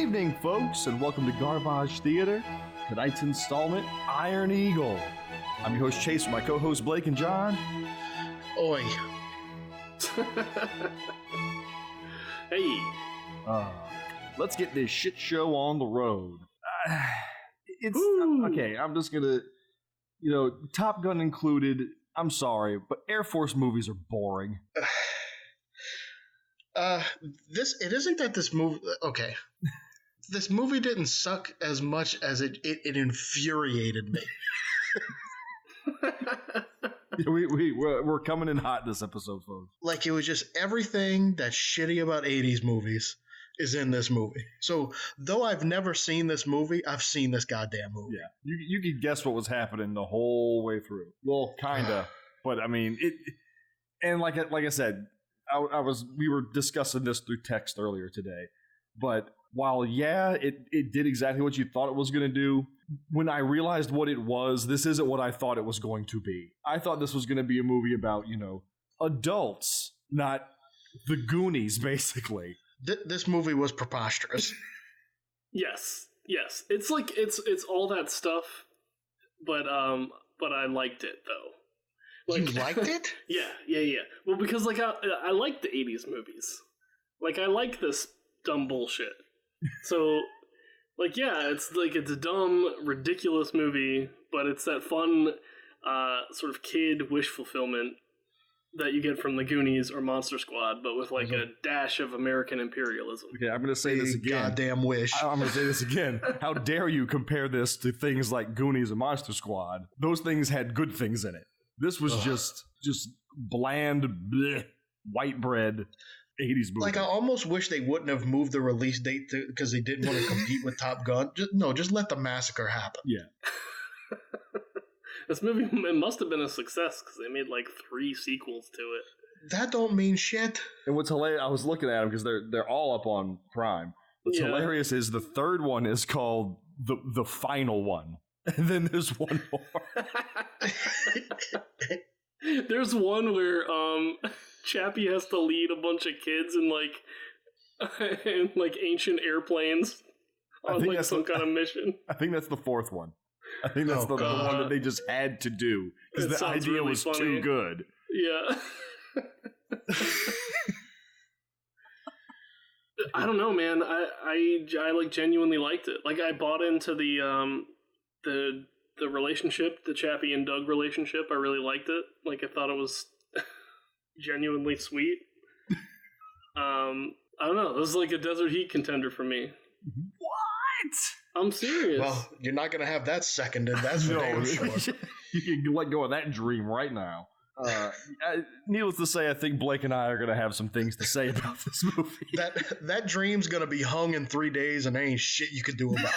evening, folks, and welcome to Garbage Theater. Tonight's installment, Iron Eagle. I'm your host, Chase, with my co-hosts, Blake and John. Oi. Hey. Let's get this shit show on the road. Okay, I'm just gonna, Top Gun included, I'm sorry, but Air Force movies are boring. It isn't that this movie. Okay, this movie didn't suck as much as it infuriated me. We're coming in hot this episode, folks. Like, it was just everything that's shitty about 80s movies is in this movie. So, though I've never seen this movie, I've seen this goddamn movie. Yeah, you could guess what was happening the whole way through. Well, kinda, but I mean it. And like I said. We were discussing this through text earlier today, but while it did exactly what you thought it was going to do, when I realized what it was, this isn't what I thought it was going to be. I thought this was going to be a movie about, adults, not the Goonies, basically. This movie was preposterous. Yes. It's like it's all that stuff, but I liked it though. Like, you liked it? Yeah. Well, because I like the 80s movies. Like, I like this dumb bullshit. So, it's a dumb, ridiculous movie, but it's that fun sort of kid wish fulfillment that you get from the Goonies or Monster Squad, but with a dash of American imperialism. Okay, I'm going to say this again. Goddamn wish. I'm going to say this again. How dare you compare this to things like Goonies and Monster Squad? Those things had good things in it. This was just bland, bleh, white bread 80s movie. Like, I almost wish they wouldn't have moved the release date because they didn't want to compete with Top Gun. Just let the massacre happen. Yeah. This movie, it must have been a success because they made 3 sequels to it. That don't mean shit. And what's hilarious, I was looking at them because they're all up on Prime. What's hilarious is the third one is called the final one. And then there's one more. There's one where Chappie has to lead a bunch of kids in ancient airplanes on some kind of mission. I think that's the fourth one. I think that's the one that they just had to do because the idea really was funny. Too good. Yeah. I don't know, man. I genuinely liked it. I bought into the relationship, the Chappie and Doug relationship. I really liked it. I thought it was genuinely sweet. I don't know. This is a desert heat contender for me. What? I'm serious. Well, you're not going to have that seconded. That's for damn sure. You can let go of that dream right now. Needless to say, I think Blake and I are going to have some things to say about this movie. That dream's going to be hung in 3 days, and there ain't shit you can do about it.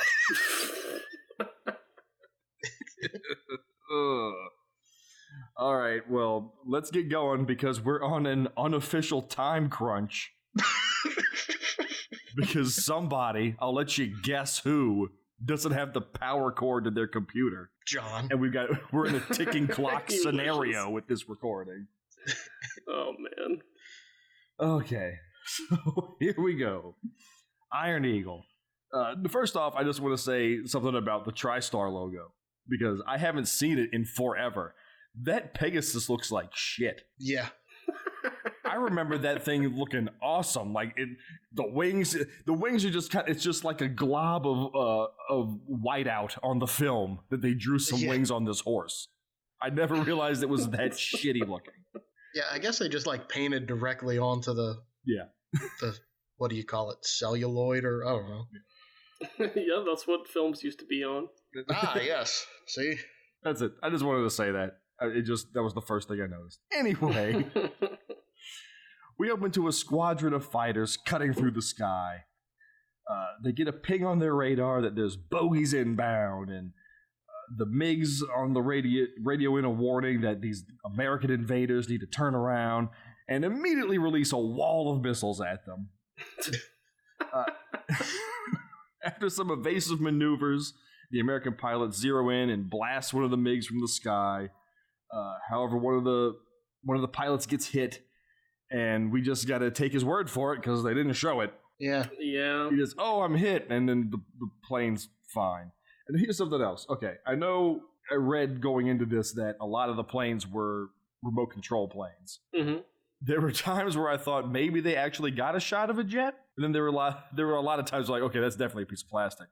All right, well, let's get going because we're on an unofficial time crunch. Because somebody, I'll let you guess who, doesn't have the power cord to their computer. John. And we're in a ticking clock scenario with this recording. Oh, man. Okay, so here we go. Iron Eagle. First off, I just want to say something about the TriStar logo. Because I haven't seen it in forever. That Pegasus looks like shit. Yeah. I remember that thing looking awesome. The wings are just it's just like a glob of whiteout on the film that they drew some wings on this horse. I never realized it was that shitty looking. Yeah, I guess they just painted directly onto the what do you call it, celluloid or I don't know. Yeah, that's what films used to be on. Yes. See? That's it. I just wanted to say that. That was the first thing I noticed. Anyway, we open to a squadron of fighters cutting through the sky. They get a ping on their radar that there's bogeys inbound, and the MiGs on the radio in a warning that these American invaders need to turn around and immediately release a wall of missiles at them. After some evasive maneuvers, the American pilots zero in and blast one of the MiGs from the sky. However, one of the pilots gets hit, and we just got to take his word for it because they didn't show it. Yeah. He goes, "Oh, I'm hit," and then the plane's fine. And here's something else. Okay, I know I read going into this that a lot of the planes were remote control planes. Mm-hmm. There were times where I thought maybe they actually got a shot of a jet, and then there were a lot of times like, okay, that's definitely a piece of plastic.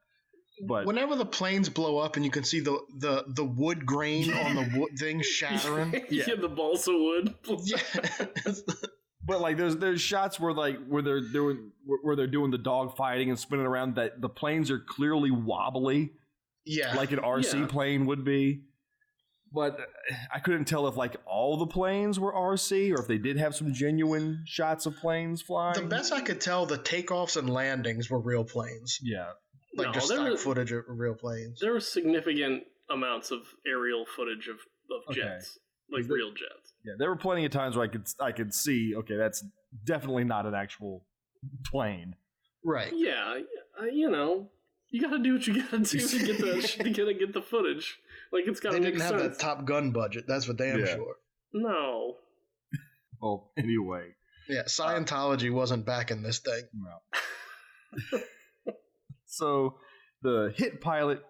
But whenever the planes blow up and you can see the wood grain on the wood thing shattering, yeah, the balsa wood. yeah. But like there's shots where they're doing the dog fighting and spinning around, that the planes are clearly wobbly, yeah, like an RC plane would be. But I couldn't tell if like all the planes were RC or if they did have some genuine shots of planes flying. The best I could tell, the takeoffs and landings were real planes. Yeah, like just stock footage of real planes. There were significant amounts of aerial footage of jets, like real jets. Yeah, there were plenty of times where I could see, okay, that's definitely not an actual plane. Right. Yeah, you know, you got to do what you got to do to get the footage. Like, it's got to make sense. They didn't have that Top Gun budget. That's for damn sure. No. Well, anyway. Yeah, Scientology wasn't backing this thing. No. So the hit pilot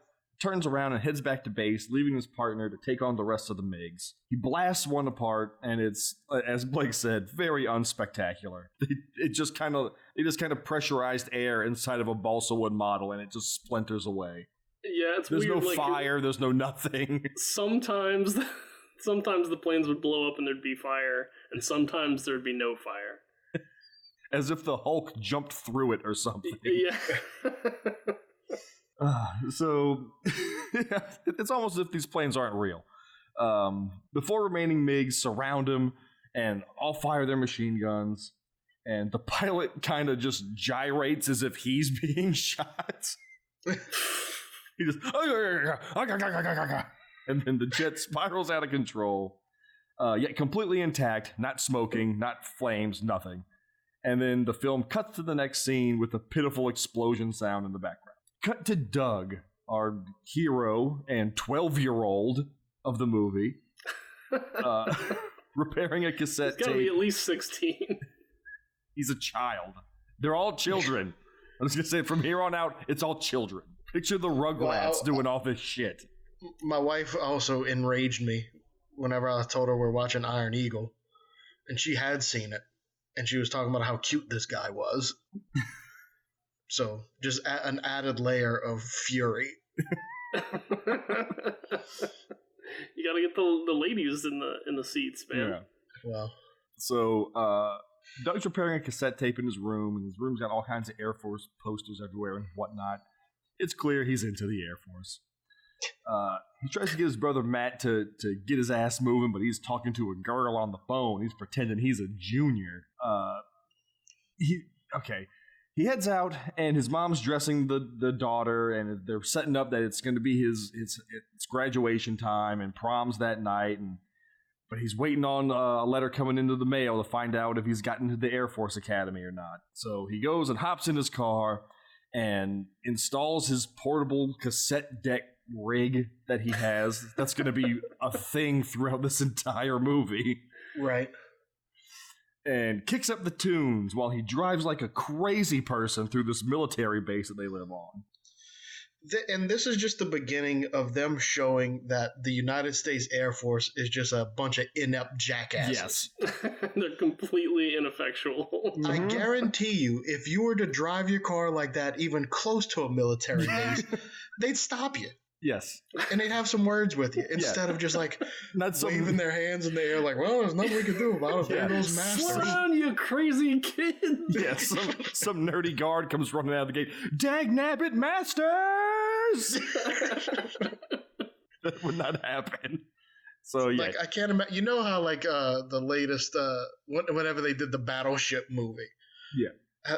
turns around and heads back to base, leaving his partner to take on the rest of the MiGs. He blasts one apart, and it's, as Blake said, very unspectacular. They just kind of pressurized air inside of a balsa wood model, and it just splinters away. Yeah, it's there's weird. No fire. There's no nothing. Sometimes the planes would blow up and there'd be fire, and sometimes there'd be no fire. As if the Hulk jumped through it or something. Yeah. So it's almost as if these planes aren't real. The four remaining MiGs surround him and all fire their machine guns. And the pilot kind of just gyrates as if he's being shot. He just, and then the jet spirals out of control, yet completely intact, not smoking, not flames, nothing. And then the film cuts to the next scene with a pitiful explosion sound in the background. Cut to Doug, our hero and 12-year-old of the movie, repairing a cassette tape. He's got to be at least 16. He's a child. They're all children. I'm just going to say, from here on out, it's all children. Picture the Rugrats doing all this shit. My wife also enraged me whenever I told her we're watching Iron Eagle, and she had seen it, and she was talking about how cute this guy was. So, just an added layer of fury. You got to get the ladies in the seats, man. Yeah. Well, so Doug's repairing a cassette tape in his room, and his room's got all kinds of Air Force posters everywhere and whatnot. It's clear he's into the Air Force. He tries to get his brother Matt to get his ass moving, but he's talking to a girl on the phone. He's pretending he's a junior. He heads out, and his mom's dressing the daughter, and they're setting up that it's going to be his graduation time and proms that night. But he's waiting on a letter coming into the mail to find out if he's gotten to the Air Force Academy or not. So he goes and hops in his car and installs his portable cassette deck rig that he has. That's going to be a thing throughout this entire movie. Right. And kicks up the tunes while he drives like a crazy person through this military base that they live on. And this is just the beginning of them showing that the United States Air Force is just a bunch of inept jackasses. Yes. They're completely ineffectual. I guarantee you, if you were to drive your car like that, even close to a military base, they'd stop you. Yes. And they'd have some words with you instead of just like waving their hands in the air like, well, there's nothing we can do about it. There goes Master. Slow down, you crazy kid. Yeah, some nerdy guard comes running out of the gate. Dag nabbit Masters! That would not happen. So, yeah. Like, I can't imagine. You know how, like, the latest, whenever they did the Battleship movie. Yeah.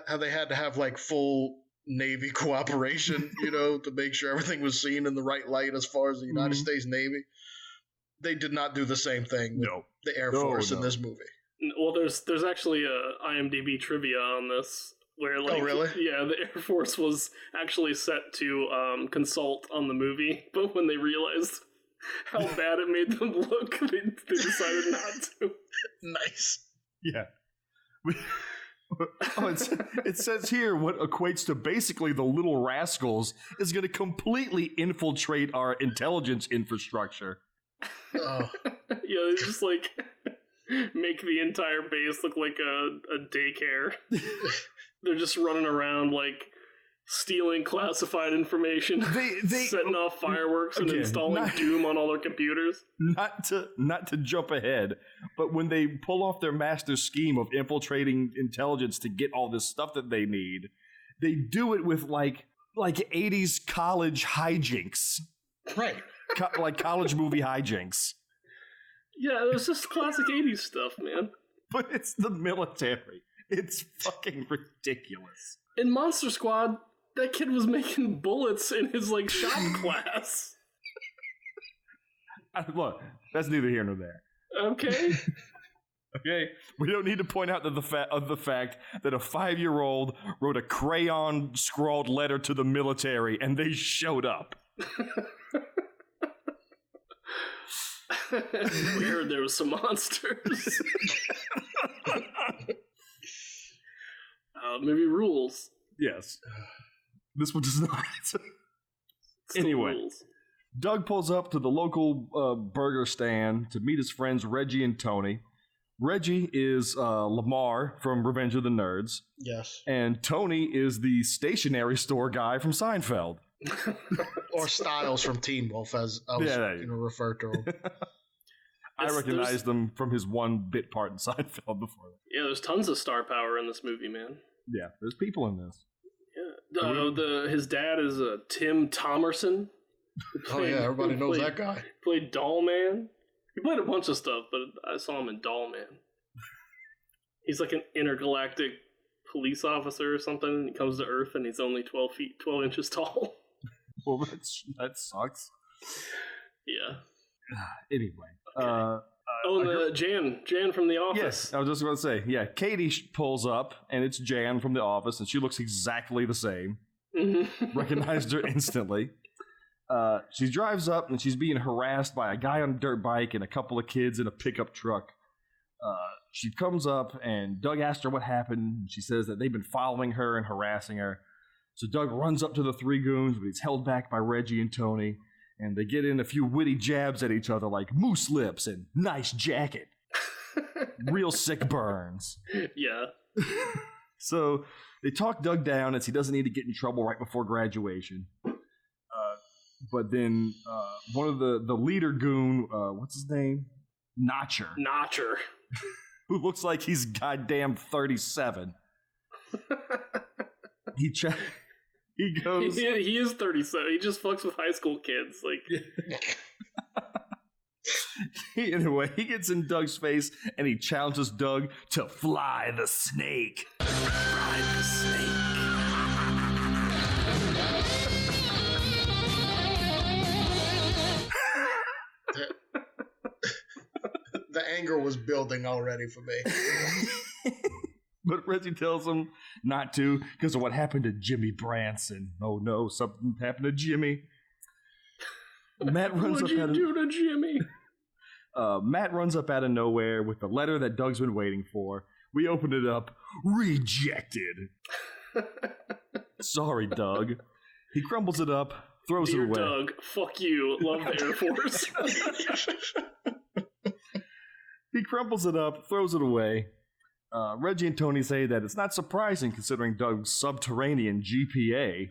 How they had to have, like, full Navy cooperation, to make sure everything was seen in the right light as far as the United States Navy. They did not do the same thing with the Air Force in this movie. Well, there's actually a IMDb trivia on this where, like, oh really? Yeah, the Air Force was actually set to consult on the movie, but when they realized how bad it made them look, they decided not to. Nice. Yeah. It says here what equates to basically the little rascals is going to completely infiltrate our intelligence infrastructure. Oh. Yeah, they just like make the entire base look like a daycare. They're just running around like stealing classified information, they setting off fireworks and installing Doom on all their computers. Not to jump ahead, but when they pull off their master scheme of infiltrating intelligence to get all this stuff that they need, they do it with like 80s college hijinks. Right. Like college movie hijinks. Yeah, it was just classic 80s stuff, man. But it's the military. It's fucking ridiculous. In Monster Squad, that kid was making bullets in his like shop class. Look, that's neither here nor there. Okay. Okay, we don't need to point out that the fact that a 5-year-old wrote a crayon scrawled letter to the military and they showed up. We heard there was some monsters. Maybe rules. Yes. This one does not. Anyway, Doug pulls up to the local burger stand to meet his friends Reggie and Tony. Reggie is Lamar from Revenge of the Nerds. Yes. And Tony is the stationery store guy from Seinfeld. Or Styles from Teen Wolf, as I was going to refer to him. I recognized him from his one bit part in Seinfeld before that. Yeah, there's tons of star power in this movie, man. Yeah, there's people in this. Yeah, his dad is Tim Thomerson. Everybody knows that guy. Played Doll Man. He played a bunch of stuff, but I saw him in Doll Man. He's like an intergalactic police officer or something. He comes to Earth and he's only 12 inches tall. Well, that sucks. Yeah. Anyway. Okay. Jan from The Office. Yes, I was just going to say, yeah, Katie pulls up, and it's Jan from The Office, and she looks exactly the same. Recognized her instantly. She drives up, and she's being harassed by a guy on a dirt bike and a couple of kids in a pickup truck. She comes up, and Doug asks her what happened. And she says that they've been following her and harassing her. So Doug runs up to the three goons, but he's held back by Reggie and Tony. And they get in a few witty jabs at each other like moose lips and nice jacket. Real sick burns. Yeah. So they talk Doug down as he doesn't need to get in trouble right before graduation. But then one of the leader goon, what's his name? Notcher. Who looks like he's goddamn 37. He goes. He is 37. He just fucks with high school kids. Like, anyway, he gets in Doug's face and he challenges Doug to fly the snake. Fly the snake. The anger was building already for me. But Reggie tells him not to because of what happened to Jimmy Branson. Oh no, something happened to Jimmy. Matt runs What'd you do to Jimmy? Matt runs up out of nowhere with the letter that Doug's been waiting for. We open it up. Rejected. Sorry, Doug. He crumbles it up, throws Dear it away. Doug, fuck you. Love the Air Force. He crumples it up, throws it away. Reggie and Tony say that it's not surprising considering Doug's subterranean GPA.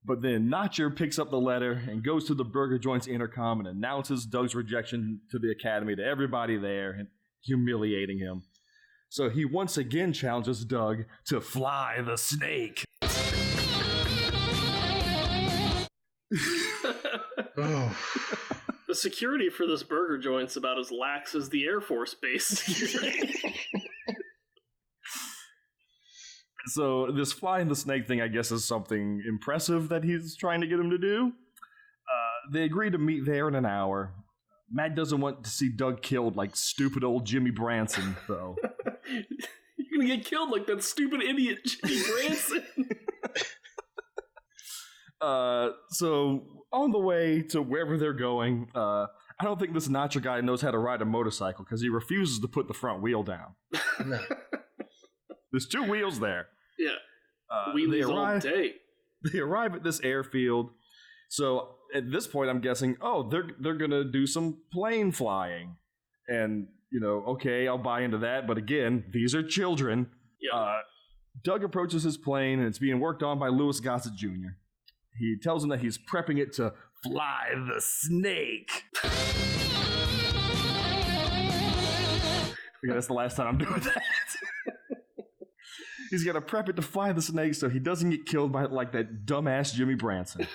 But then Notcher picks up the letter and goes to the burger joint's intercom and announces Doug's rejection to the academy to everybody there, and humiliating him. So he once again challenges Doug to fly the snake. Oh. The security for this burger joint's about as lax as the Air Force Base security. So this flying the snake thing, I guess, is something impressive that he's trying to get him to do. They agree to meet there in an hour. Matt doesn't want to see Doug killed like stupid old Jimmy Branson, though. You're gonna get killed like that stupid idiot Jimmy Branson. So on the way to wherever they're going, I don't think this Notcher guy knows how to ride a motorcycle because he refuses to put the front wheel down. No. There's 2 wheels there. Yeah. Wheelies all day. They arrive at this airfield. So at this point, I'm guessing, they're going to do some plane flying. And, okay, I'll buy into that. But again, these are children. Yeah. Doug approaches his plane, and it's being worked on by Louis Gossett Jr. He tells him that he's prepping it to fly the snake. Okay, that's the last time I'm doing that. He's got to prep it to fly the snake so he doesn't get killed by like that dumbass Jimmy Branson.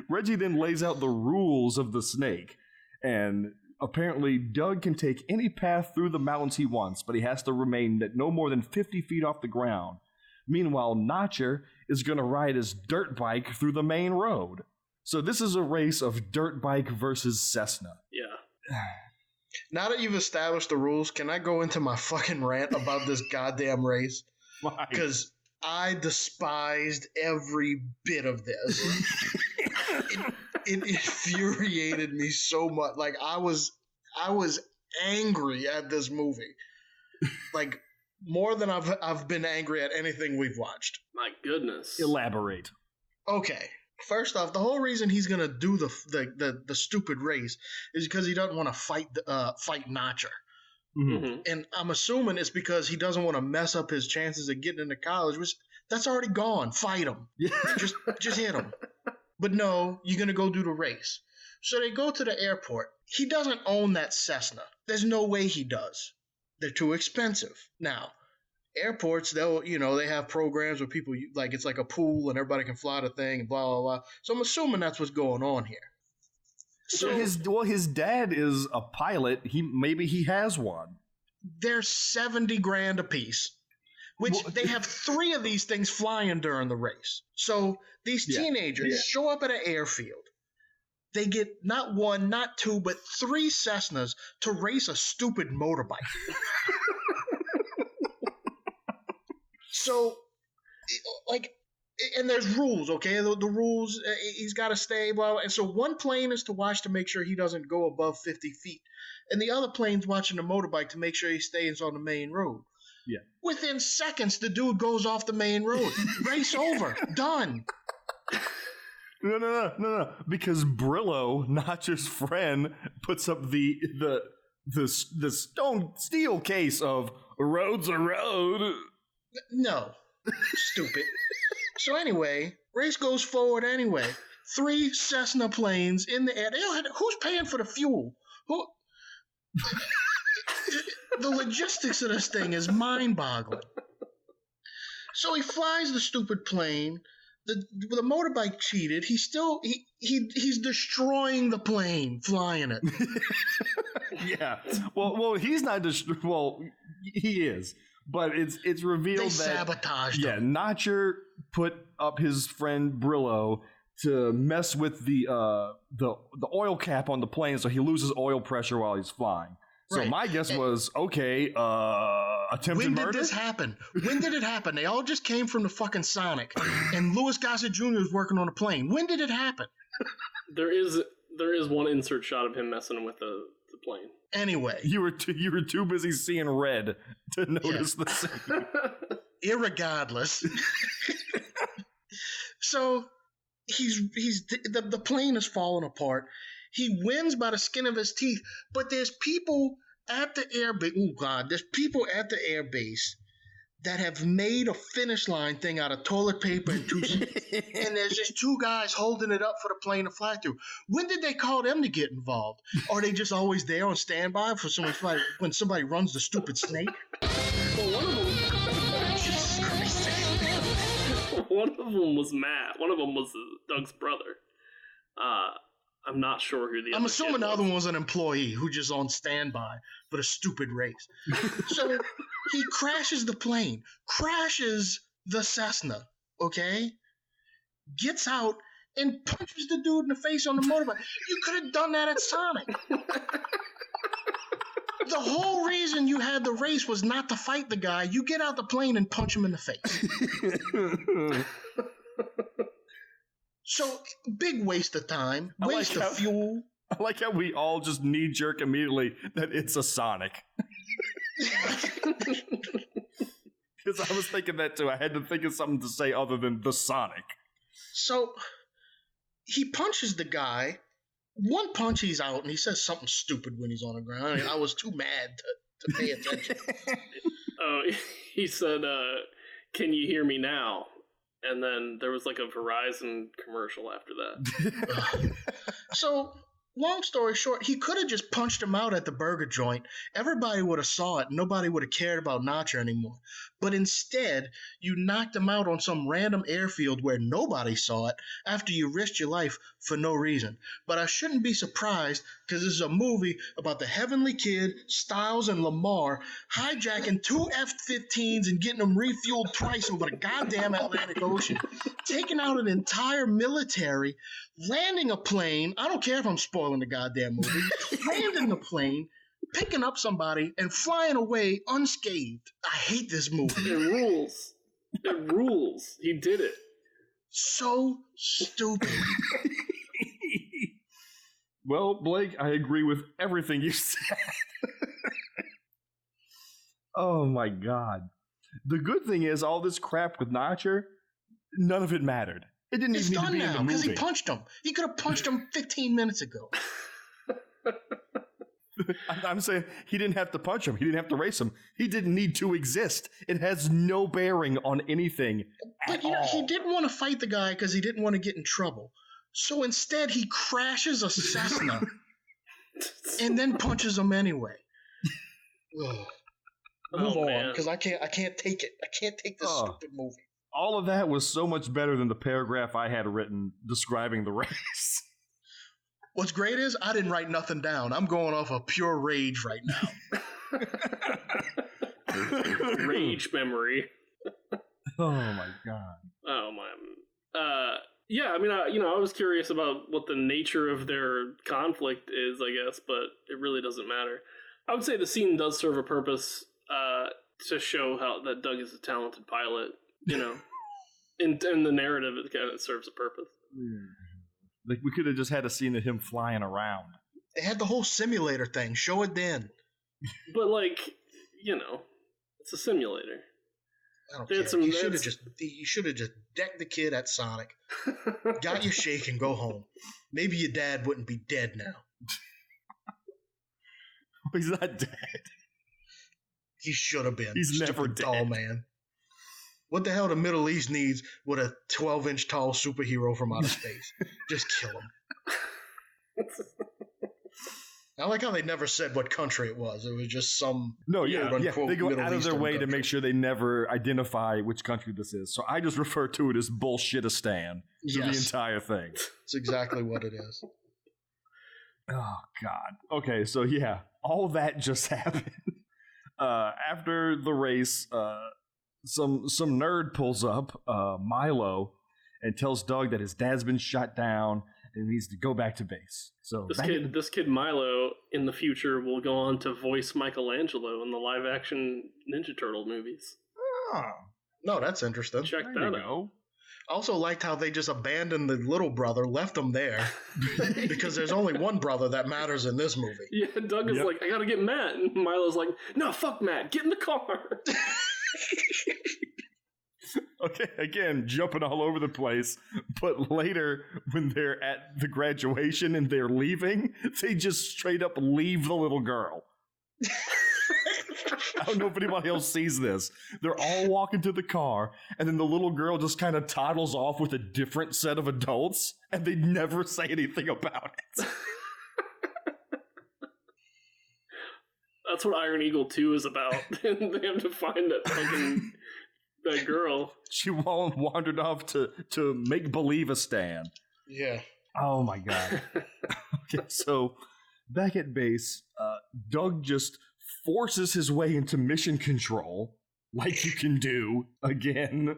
Reggie then lays out the rules of the snake, and apparently Doug can take any path through the mountains he wants, but he has to remain at no more than 50 feet off the ground. Meanwhile, Notcher is going to ride his dirt bike through the main road. So this is a race of dirt bike versus Cessna. Yeah. Now that you've established the rules, can I go into my fucking rant about this goddamn race? Why? Because I despised every bit of this. It infuriated me so much. Like I was angry at this movie. Like more than I've been angry at anything we've watched. My goodness. Elaborate. Okay. First off, the whole reason he's gonna do the stupid race is because he doesn't want to fight Notcher. Mm-hmm. And I'm assuming it's because he doesn't want to mess up his chances of getting into college, which that's already gone. Fight him. just hit him. But no, you're going to go do the race. So they go to the airport. He doesn't own that Cessna. There's no way he does. They're too expensive. Now, airports, they have programs where people, like, it's like a pool and everybody can fly the thing and blah, blah, blah. So I'm assuming that's what's going on here. So his dad is a pilot. Maybe he has one. They're $70,000 a piece. Which they have 3 of these things flying during the race. So these teenagers show up at an airfield. They get not 1, not 2, but 3 Cessnas to race a stupid motorbike. So, like, and there's rules, okay? The rules, he's got to stay, blah, blah. And so one plane is to watch to make sure he doesn't go above 50 feet. And the other plane's watching the motorbike to make sure he stays on the main road. Yeah. Within seconds, the dude goes off the main road. Race over. Done. No. Because Brillo, Notcher's friend, puts up the steel case of road's a road. No. Stupid. So anyway, race goes forward anyway. 3 Cessna planes in the air. Who's paying for the fuel? Who? The logistics of this thing is mind-boggling. So he flies the stupid plane. The motorbike cheated. He's destroying the plane, flying it. Yeah. Well, he's not well, he is. But it's revealed they that sabotaged him. Notcher put up his friend Brillo to mess with the oil cap on the plane, so he loses oil pressure while he's flying. So right. My guess was, okay, attempted murder? When did this happen? When did it happen? They all just came from the fucking Sonic, and Louis Gossett Jr. was working on a plane. When did it happen? There is one insert shot of him messing with the plane. Anyway. You were too busy seeing red to notice the scene. Irregardless. So the plane is falling apart. He wins by the skin of his teeth, but there's people at the airbase. Oh God, there's people at the airbase that have made a finish line thing out of toilet paper and and there's just 2 guys holding it up for the plane to fly through. When did they call them to get involved? Are they just always there on standby for when somebody runs the stupid snake? Well, one of them. Jesus Christ. One of them was Matt. One of them was Doug's brother. I'm not sure who the. I'm assuming the other one was an employee who just on standby for the stupid race. So he crashes the plane, crashes the Cessna, okay? Gets out and punches the dude in the face on the motorbike. You could have done that at Sonic. The whole reason you had the race was not to fight the guy. You get out the plane and punch him in the face. So, big waste of time, waste of fuel. I like how we all just knee-jerk immediately that it's a Sonic. Because I was thinking that too. I had to think of something to say other than the Sonic. So he punches the guy. One punch, he's out, and he says something stupid when he's on the ground. I mean, I was too mad to pay attention. He said, "Can you hear me now?" And then there was like a Verizon commercial after that. So, long story short, he could have just punched him out at the burger joint. Everybody would have saw it. Nobody would have cared about Nacho anymore. But instead, you knocked him out on some random airfield where nobody saw it after you risked your life for no reason. But I shouldn't be surprised because this is a movie about the Heavenly Kid, Styles, and Lamar hijacking 2 F-15s and getting them refueled twice over the goddamn Atlantic Ocean, taking out an entire military, landing a plane. I don't care if I'm spoiling the goddamn movie. Landing the plane, picking up somebody, and flying away unscathed. I hate this movie. It rules. It rules. He did it. So stupid. Well, Blake, I agree with everything you said. Oh my God. The good thing is all this crap with Nacho, none of it mattered. It didn't It's even need to done be in now the because movie. he punched him. He could have punched him 15 minutes ago. I'm saying he didn't have to punch him. He didn't have to race him. He didn't need to exist. It has no bearing on anything But at all. he didn't want to fight the guy because he didn't want to get in trouble. So instead, he crashes a Cessna and then punches him anyway. Ugh. Move on, because I can't take it. I can't take this stupid movie. All of that was so much better than the paragraph I had written describing the race. What's great is I didn't write nothing down. I'm going off of pure rage right now. Rage memory. Oh my God. Oh my. Yeah, I mean, I was curious about what the nature of their conflict is, I guess, but it really doesn't matter. I would say the scene does serve a purpose to show how that Doug is a talented pilot. You know, in the narrative, it kind of serves a purpose. Like we could have just had a scene of him flying around. They had the whole simulator thing. Show it then. But like, it's a simulator. I don't They had care. some- You they had should have just decked the kid at Sonic. Got your shake and go home. Maybe your dad wouldn't be dead now. He's not dead. He should have been. He's never Stupid dead. Doll man. What the hell the Middle East needs with a 12-inch tall superhero from outer space? Just kill him. I like how they never said what country it was. It was just some quote-unquote They go Middle out of their Eastern way to country. make sure they never identify which country this is. So I just refer to it as Bullshitistan through the Yes. entire thing. It's exactly what it is. Oh God. Okay, so yeah, all that just happened. After the race, some nerd pulls up, Milo, and tells Doug that his dad's been shot down and he needs to go back to base. So This kid Milo in the future will go on to voice Michelangelo in the live action Ninja Turtle movies. No, that's interesting. Check there that you out. go. I also liked how they just abandoned the little brother, left him there, because there's only one brother that matters in this movie. Yeah, Doug is like, I gotta get Matt. And Milo's like, no, fuck Matt, get in the car. Okay, again, jumping all over the place. But later, when they're at the graduation and they're leaving, they just straight up leave the little girl. I don't know if anybody else sees this. They're all walking to the car, and then the little girl just kind of toddles off with a different set of adults, and they never say anything about it. That's what Iron Eagle 2 is about. They have to find that girl. She wandered off to make believe a stand. Yeah. Oh my God. Okay, so back at base, Doug just forces his way into mission control, like you can do again.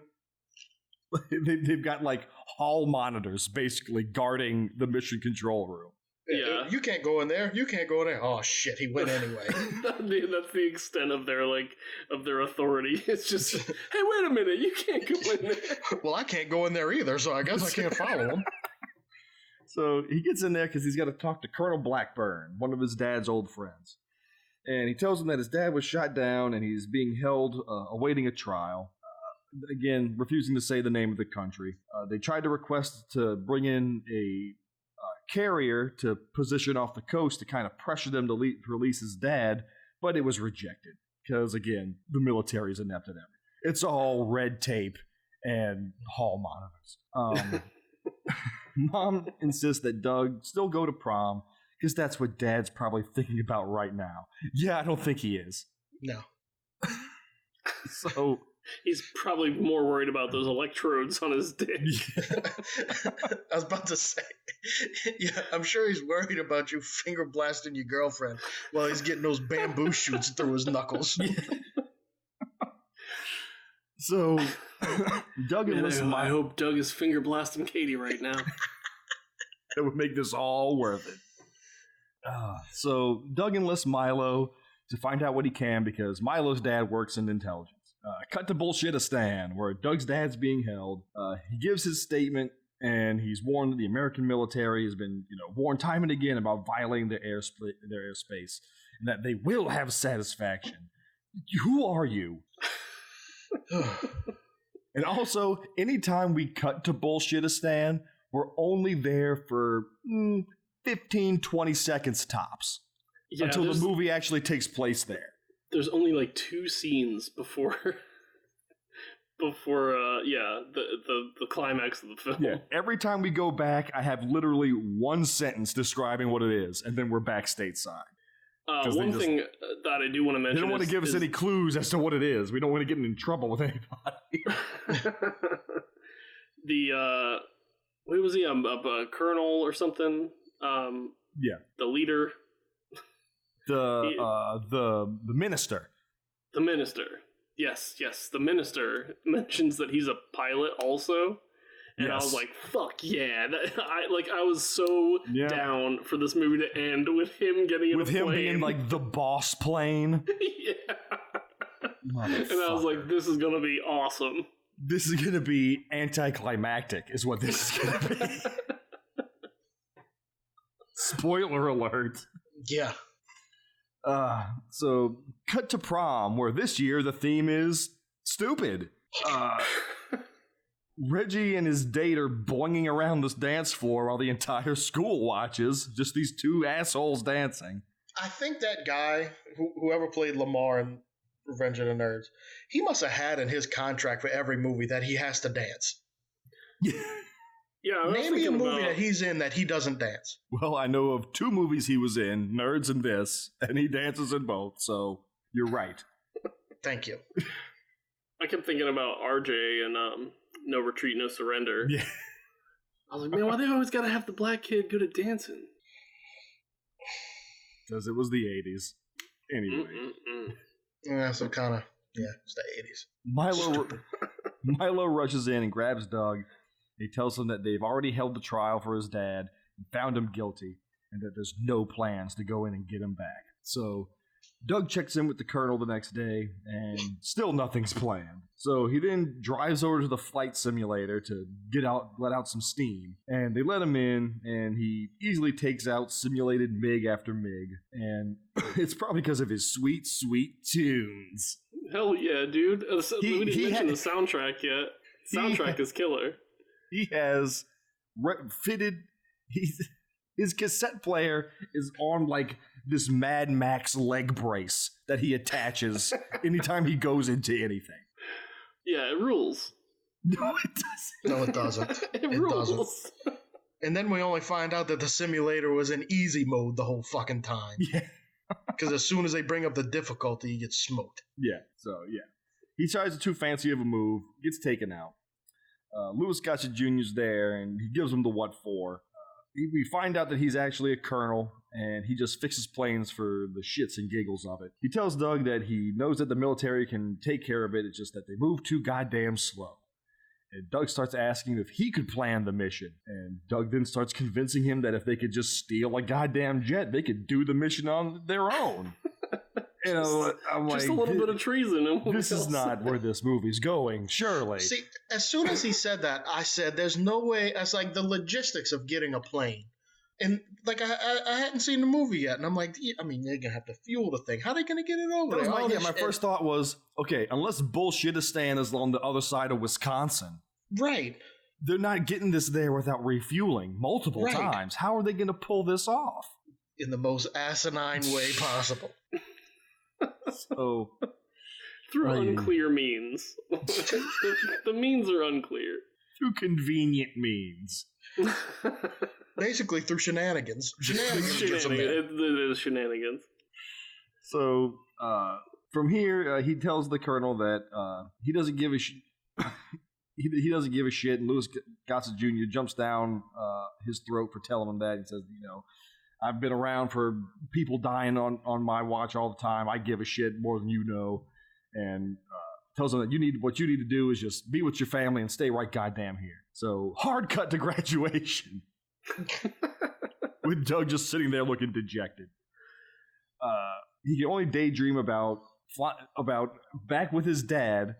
They've got like hall monitors basically guarding the mission control room. Yeah. You can't go in there. You can't go in there. Oh shit, he went anyway. That's the extent of their authority. It's just, hey, wait a minute, you can't go in there. Well, I can't go in there either, so I guess I can't follow him. So he gets in there because he's got to talk to Colonel Blackburn, one of his dad's old friends. And he tells him that his dad was shot down and he's being held awaiting a trial. Again, refusing to say the name of the country. They tried to request to bring in a carrier to position off the coast to kind of pressure them to release his dad, but it was rejected. Because, again, the military is inept at everything. It's all red tape and hall monitors. Mom insists that Doug still go to prom because that's what Dad's probably thinking about right now. Yeah, I don't think he is. No. So he's probably more worried about those electrodes on his dick. I was about to say, yeah, I'm sure he's worried about you finger blasting your girlfriend while he's getting those bamboo shoots through his knuckles. So, Doug enlists I hope Doug is finger blasting Katie right now. It would make this all worth it. So, Doug enlists Milo to find out what he can because Milo's dad works in intelligence. Cut to Bullshitistan, where Doug's dad's being held. He gives his statement, and he's warned that the American military has been, warned time and again about violating their airspace, and that they will have satisfaction. Who are you? And also, anytime we cut to Bullshitistan, we're only there for 15, 20 seconds tops. Yeah, until the movie actually takes place there. There's only like 2 scenes before the climax of the film. Yeah, every time we go back, I have literally 1 sentence describing what it is, and then we're back stateside. One thing that I do want to mention, they don't want to give us any clues as to what it is. We don't want to get in trouble with anybody. What was he? A colonel or something? Yeah, the leader. The minister. The minister. Yes. The minister mentions that he's a pilot also. And yes. I was like, fuck yeah. I was so down for this movie to end with him getting in a plane. With him being like the boss plane. Yeah. And I was like, this is going to be awesome. This is going to be anticlimactic is what this is going to be. Spoiler alert. Yeah. So, cut to prom, where this year the theme is stupid. Reggie and his date are boinging around this dance floor while the entire school watches. Just these 2 assholes dancing. I think that guy, whoever played Lamar in Revenge of the Nerds, he must have had in his contract for every movie that he has to dance. Yeah, name me a movie that he's in that he doesn't dance. Well, I know of 2 movies he was in, Nerds and this, and he dances in both, so you're right. Thank you. I kept thinking about RJ and No Retreat, No Surrender. Yeah. I was like, man, why they always gotta have the black kid good at dancing? Because it was the 80s. Anyway. Yeah, so kind of, it's the 80s. Milo rushes in and grabs Doug. He tells him that they've already held the trial for his dad and found him guilty, and that there's no plans to go in and get him back. So Doug checks in with the colonel the next day, and still nothing's planned. So he then drives over to the flight simulator to let out some steam, and they let him in, and he easily takes out simulated MiG after MiG, and it's probably because of his sweet, sweet tunes. Hell yeah, dude. We didn't mention the soundtrack yet. Soundtrack is killer. He has fitted. His cassette player is on like this Mad Max leg brace that he attaches anytime he goes into anything. Yeah, it rules. No, it doesn't. No, it doesn't. It rules. Doesn't. And then we only find out that the simulator was in easy mode the whole fucking time. Yeah. Because as soon as they bring up the difficulty, he gets smoked. Yeah. So yeah, he tries too fancy of a move, gets taken out. Louis Gossett Jr.'s there, and he gives him the what for. We find out that he's actually a colonel, and he just fixes planes for the shits and giggles of it. He tells Doug that he knows that the military can take care of it, it's just that they move too goddamn slow. And Doug starts asking if he could plan the mission, and Doug then starts convincing him that if they could just steal a goddamn jet, they could do the mission on their own. I'm just like, a little bit of treason. And this is not where this movie's going, surely. See, as soon as he said that, I said, "There's no way." That's like the logistics of getting a plane, and like I hadn't seen the movie yet, and I'm like, I mean, they're gonna have to fuel the thing. How are they gonna get it over there? My first thought was, okay, unless Bullshitistan is on the other side of Wisconsin, right? They're not getting this there without refueling multiple times. How are they going to pull this off? In the most asinine way possible. So, through unclear means. The means are unclear. Through convenient means. Basically through shenanigans. It is shenanigans. So, from here, he tells the colonel that he doesn't give a shit. He doesn't give a shit, and Louis Gossett Jr. jumps down his throat for telling him that. He says, I've been around for people dying on my watch all the time. I give a shit more than you know. And tells him that what you need to do is just be with your family and stay right goddamn here. So, hard cut to graduation. With Doug just sitting there looking dejected. He can only daydream about back with his dad.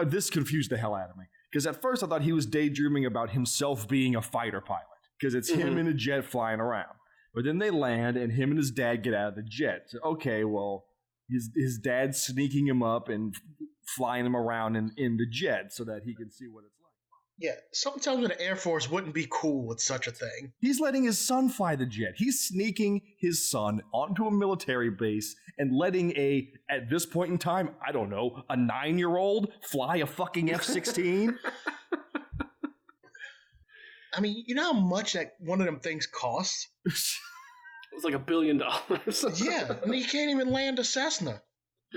This confused the hell out of me. Because at first I thought he was daydreaming about himself being a fighter pilot. Because it's him in a jet flying around. But then they land and him and his dad get out of the jet. So, okay, well, his dad's sneaking him up and flying him around in the jet so that he can see what it's like. Yeah, something tells me the Air Force wouldn't be cool with such a thing. He's letting his son fly the jet. He's sneaking his son onto a military base and letting at this point in time, I don't know, a 9-year-old fly a fucking F-16? I mean, you know how much that one of them things costs? It was like $1 billion. Yeah, I mean, you can't even land a Cessna.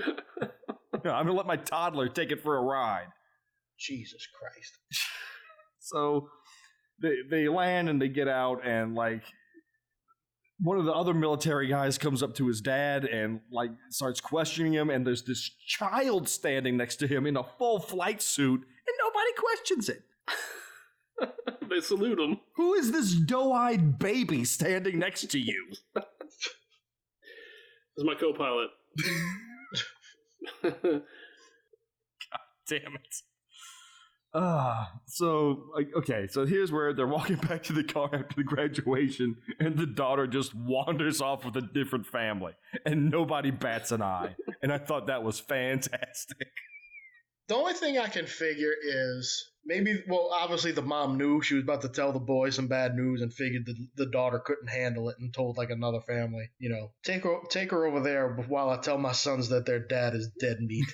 I'm going to let my toddler take it for a ride. Jesus Christ. So they land and they get out, and like one of the other military guys comes up to his dad and like starts questioning him, and there's this child standing next to him in a full flight suit, and nobody questions it. They salute him. Who is this doe-eyed baby standing next to you? This is my co-pilot. God damn it. So here's where they're walking back to the car after the graduation, and the daughter just wanders off with a different family, and nobody bats an eye. And I thought that was fantastic. The only thing I can figure is obviously the mom knew she was about to tell the boy some bad news and figured the daughter couldn't handle it and told like another family, take her over there while I tell my sons that their dad is dead meat.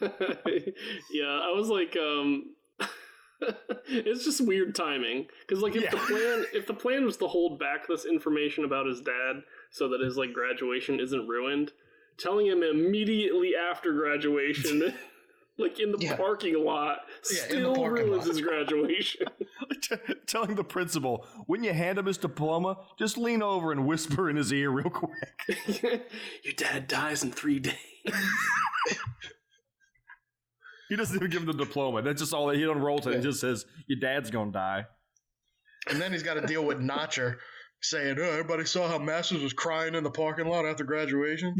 Yeah, I was like, it's just weird timing because like if the plan was to hold back this information about his dad so that his like graduation isn't ruined, telling him immediately after graduation. Like in the parking lot, still ruins his graduation. Telling the principal, when you hand him his diploma, just lean over and whisper in his ear real quick. Your dad dies in 3 days. He doesn't even give him the diploma. That's just all he unrolls it and just says, your dad's gonna die. And then he's got to deal with Notcher saying, everybody saw how Masters was crying in the parking lot after graduation.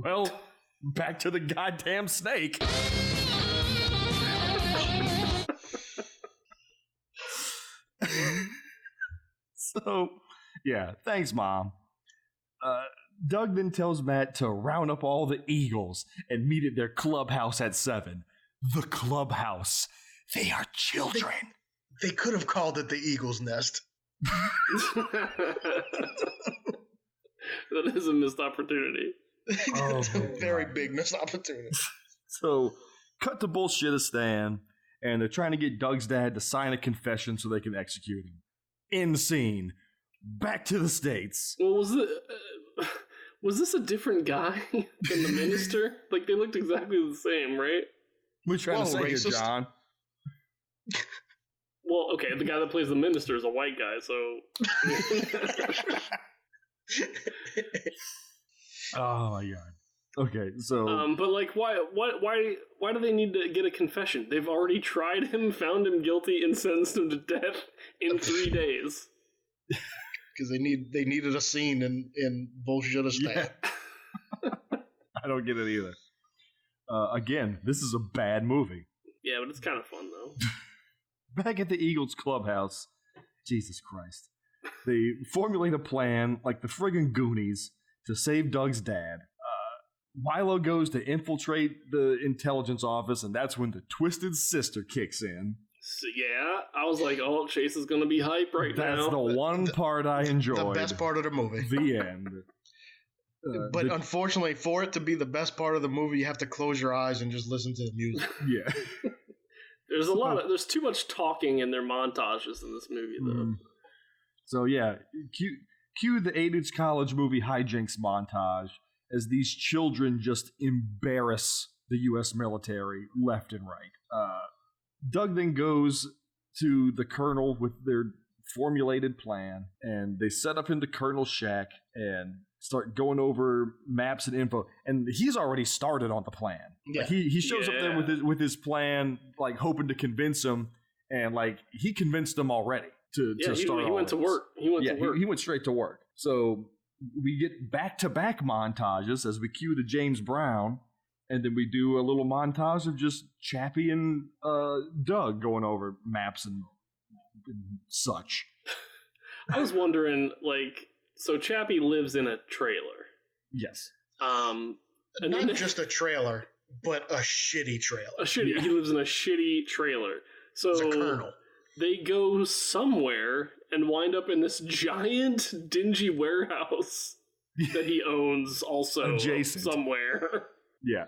Well, back to the goddamn snake. So, yeah, thanks, Mom. Doug then tells Matt to round up all the Eagles and meet at their clubhouse at 7. The clubhouse. They are children. They could have called it the Eagle's Nest. That is a missed opportunity. It's a very big missed opportunity. So, cut to Bullshitistan, and they're trying to get Doug's dad to sign a confession so they can execute him. End scene. Back to the States. Well, was this a different guy than the minister? Like, they looked exactly the same, right? We're trying to say here, John. Well, okay, the guy that plays the minister is a white guy, so... Oh my god. Okay, so but like why do they need to get a confession? They've already tried him, found him guilty, and sentenced him to death in 3 days. Because they needed a scene in Bullshitistan. Yeah. don't get it either. Again, this is a bad movie. Yeah, but it's kind of fun though. Back at the Eagles clubhouse, Jesus Christ, they formulate a plan like the friggin' Goonies to save Doug's dad. Milo goes to infiltrate the intelligence office, and that's when the Twisted Sister kicks in. So, yeah, I was like, oh, Chase is going to be hype now. That's the one part I enjoyed. The best part of the movie. The end. But unfortunately, for it to be the best part of the movie, you have to close your eyes and just listen to the music. Yeah. There's too much talking in their montages in this movie, though. So, yeah, cue the 80s college movie hijinks montage as these children just embarrass the U.S. military left and right. Doug then goes to the colonel with their formulated plan, and they set up into Colonel's shack and start going over maps and info. And he's already started on the plan. Yeah. Like he shows up there with his plan, like hoping to convince him, and like he convinced them already to start. He went to work. He went straight to work. So we get back-to-back montages as we cue to James Brown, and then we do a little montage of just Chappie and Doug going over maps and such. I was wondering, like, so Chappie lives in a trailer. Yes. And not just a trailer, but a shitty trailer. He lives in a shitty trailer. So he's a colonel. They go somewhere and wind up in this giant, dingy warehouse that he owns also adjacent somewhere. Yeah.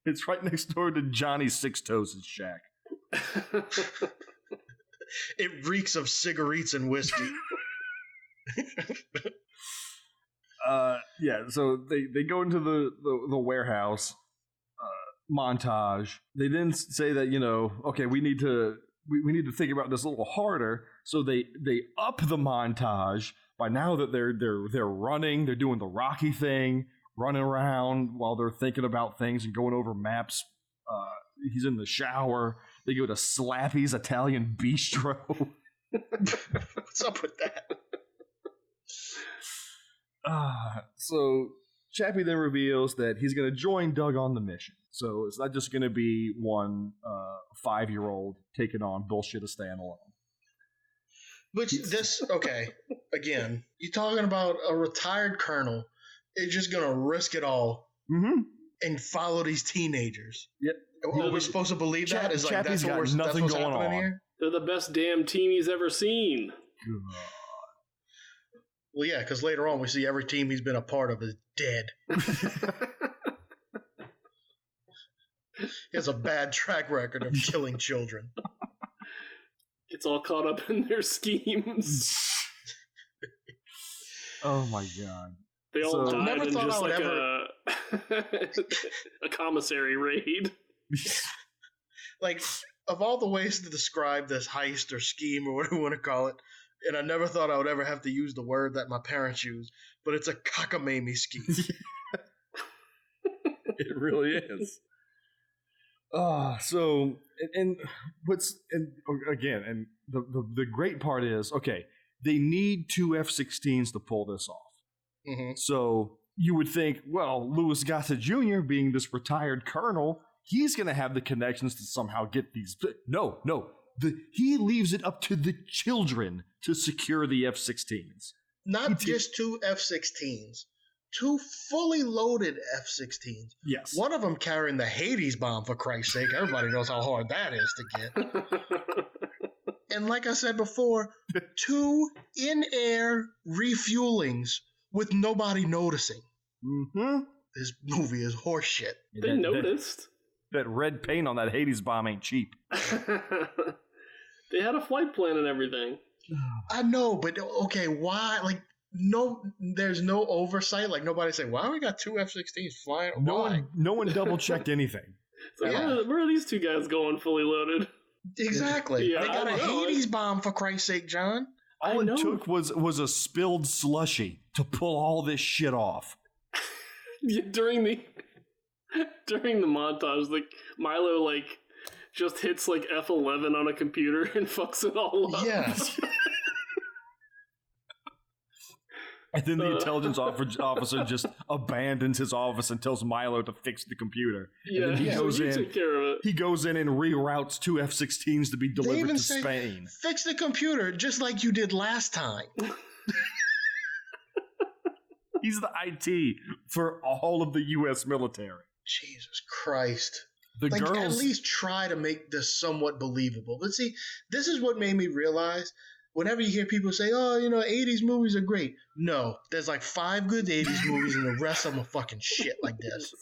It's right next door to Johnny Six Toes' shack. It reeks of cigarettes and whiskey. Yeah, so they go into the warehouse montage. They then say that, okay, we need to think about this a little harder. So they up the montage by now that they're running, they're doing the Rocky thing, running around while they're thinking about things and going over maps. He's in the shower. They go to Slappy's Italian Bistro. What's up with that? So Chappie then reveals that he's going to join Doug on the mission. So it's not just going to be one 5-year-old taking on bullshit to stand alone. Okay, again, you're talking about a retired colonel is just going to risk it all and follow these teenagers. Yep. Are we supposed to believe that? Is like Chappie's got nothing what's going happening on here? They're the best damn team he's ever seen. God. Well, yeah, because later on we see every team he's been a part of is dead. He has a bad track record of killing children. It's all caught up in their schemes. Oh my God. They all died never in thought just I would like a commissary raid. Like, of all the ways to describe this heist or scheme or whatever you want to call it, and I never thought I would ever have to use the word that my parents use, but it's a cockamamie scheme. It really is. So the great part is, okay, they need 2 F-16s to pull this off. Mm-hmm. So you would think, well, Louis Gossett Jr. being this retired colonel, he's going to have the connections to somehow get these. No. He leaves it up to the children to secure the F-16s. Not just 2 F-16s. 2 fully loaded F-16s. Yes. One of them carrying the Hades bomb, for Christ's sake. Everybody knows how hard that is to get. And like I said before, 2 in-air refuelings with nobody noticing. Mm-hmm. This movie is horseshit. They noticed. That red paint on that Hades bomb ain't cheap. They had a flight plan and everything. I know, but okay, why? Like, no, there's no oversight. Like, nobody say, why we got 2 F-16s flying? No one double checked anything. So where are these 2 guys going fully loaded? Exactly. Yeah, they got a Hades bomb, for Christ's sake, John. All it took was a spilled slushy to pull all this shit off. During the montage, like Milo just hits like F11 on a computer and fucks it all up. Yes. And then the intelligence officer just abandons his office and tells Milo to fix the computer. Yeah, and then take care of it. He goes in and reroutes 2 F-16s to be They delivered even to say, Spain. fix the computer just like you did last time. He's the IT for all of the U.S. military. Jesus Christ. The Like, girls... at least try to make this somewhat believable. But see, this is what made me realize whenever you hear people say, oh, 80s movies are great. No, there's like 5 good 80s movies and the rest of them are fucking shit like this.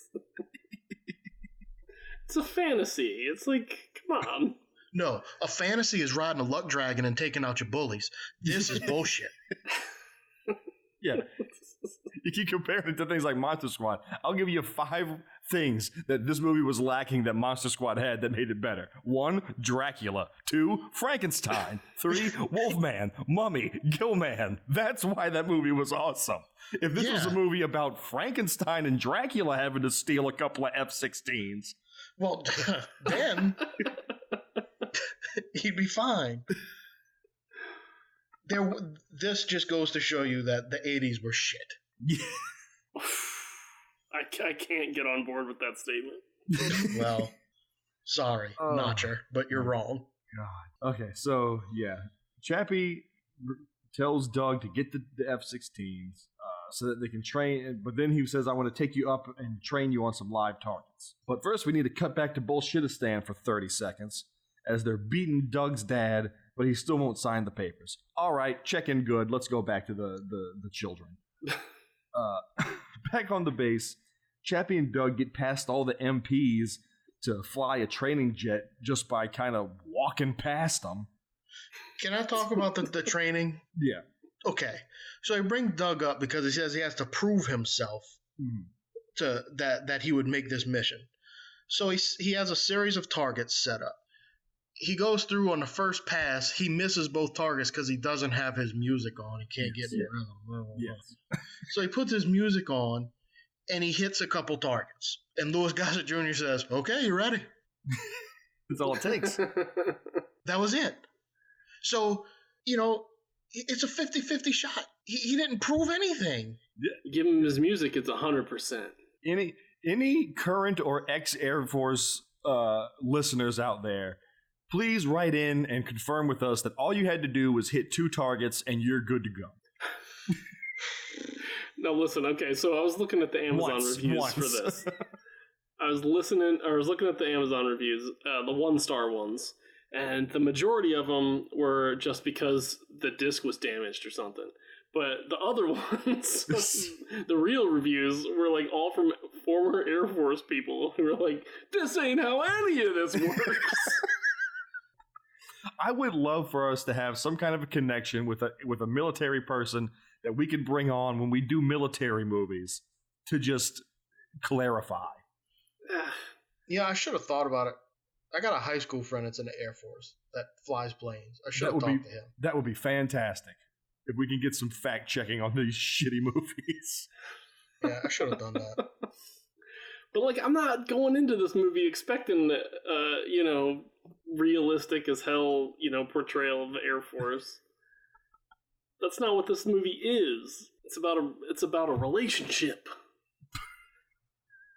It's a fantasy. It's like, come on. No, a fantasy is riding a luck dragon and taking out your bullies. This is bullshit. Yeah. You keep comparing it to things like Monster Squad. I'll give you 5 things that this movie was lacking that Monster Squad had that made it better. 1, Dracula. 2, Frankenstein. 3, Wolfman, Mummy, Gillman. That's why that movie was awesome. If this was a movie about Frankenstein and Dracula having to steal a couple of F-16s. Well, then he'd be fine. This just goes to show you that the 80s were shit. I can't get on board with that statement. Well, sorry, Notcher, but you're wrong. God. Okay, so, yeah. Chappie tells Doug to get the F-16s so that they can train, but then he says, I want to take you up and train you on some live targets. But first, we need to cut back to Bullshitistan for 30 seconds as they're beating Doug's dad, but he still won't sign the papers. All right, check in good. Let's go back to the children. Back on the base, Chappie and Doug get past all the MPs to fly a training jet just by kind of walking past them. Can I talk about the training? Yeah. Okay. So I bring Doug up because he says he has to prove himself to that he would make this mission. So he has a series of targets set up. He goes through on the first pass. He misses both targets because he doesn't have his music on. He can't get the rhythm. Yes. So he puts his music on, and he hits a couple targets. And Louis Gossett Jr. says, okay, you ready? That's all it takes. That was it. So, it's a 50-50 shot. He didn't prove anything. Give him his music, it's 100%. Any current or ex-Air Force listeners out there, please write in and confirm with us that all you had to do was hit 2 targets and you're good to go. Now listen, okay, so I was looking at the Amazon reviews for this. I was looking at the Amazon reviews, the 1-star ones, and the majority of them were just because the disc was damaged or something. But the other ones, the real reviews, were like all from former Air Force people who were like, this ain't how any of this works. I would love for us to have some kind of a connection with a military person that we could bring on when we do military movies to just clarify. Yeah, I should have thought about it. I got a high school friend that's in the Air Force that flies planes. I should have talked to him. That would be fantastic if we can get some fact checking on these shitty movies. Yeah, I should have done that. But I'm not going into this movie expecting realistic as hell, portrayal of the Air Force. That's not what this movie is. It's about a relationship.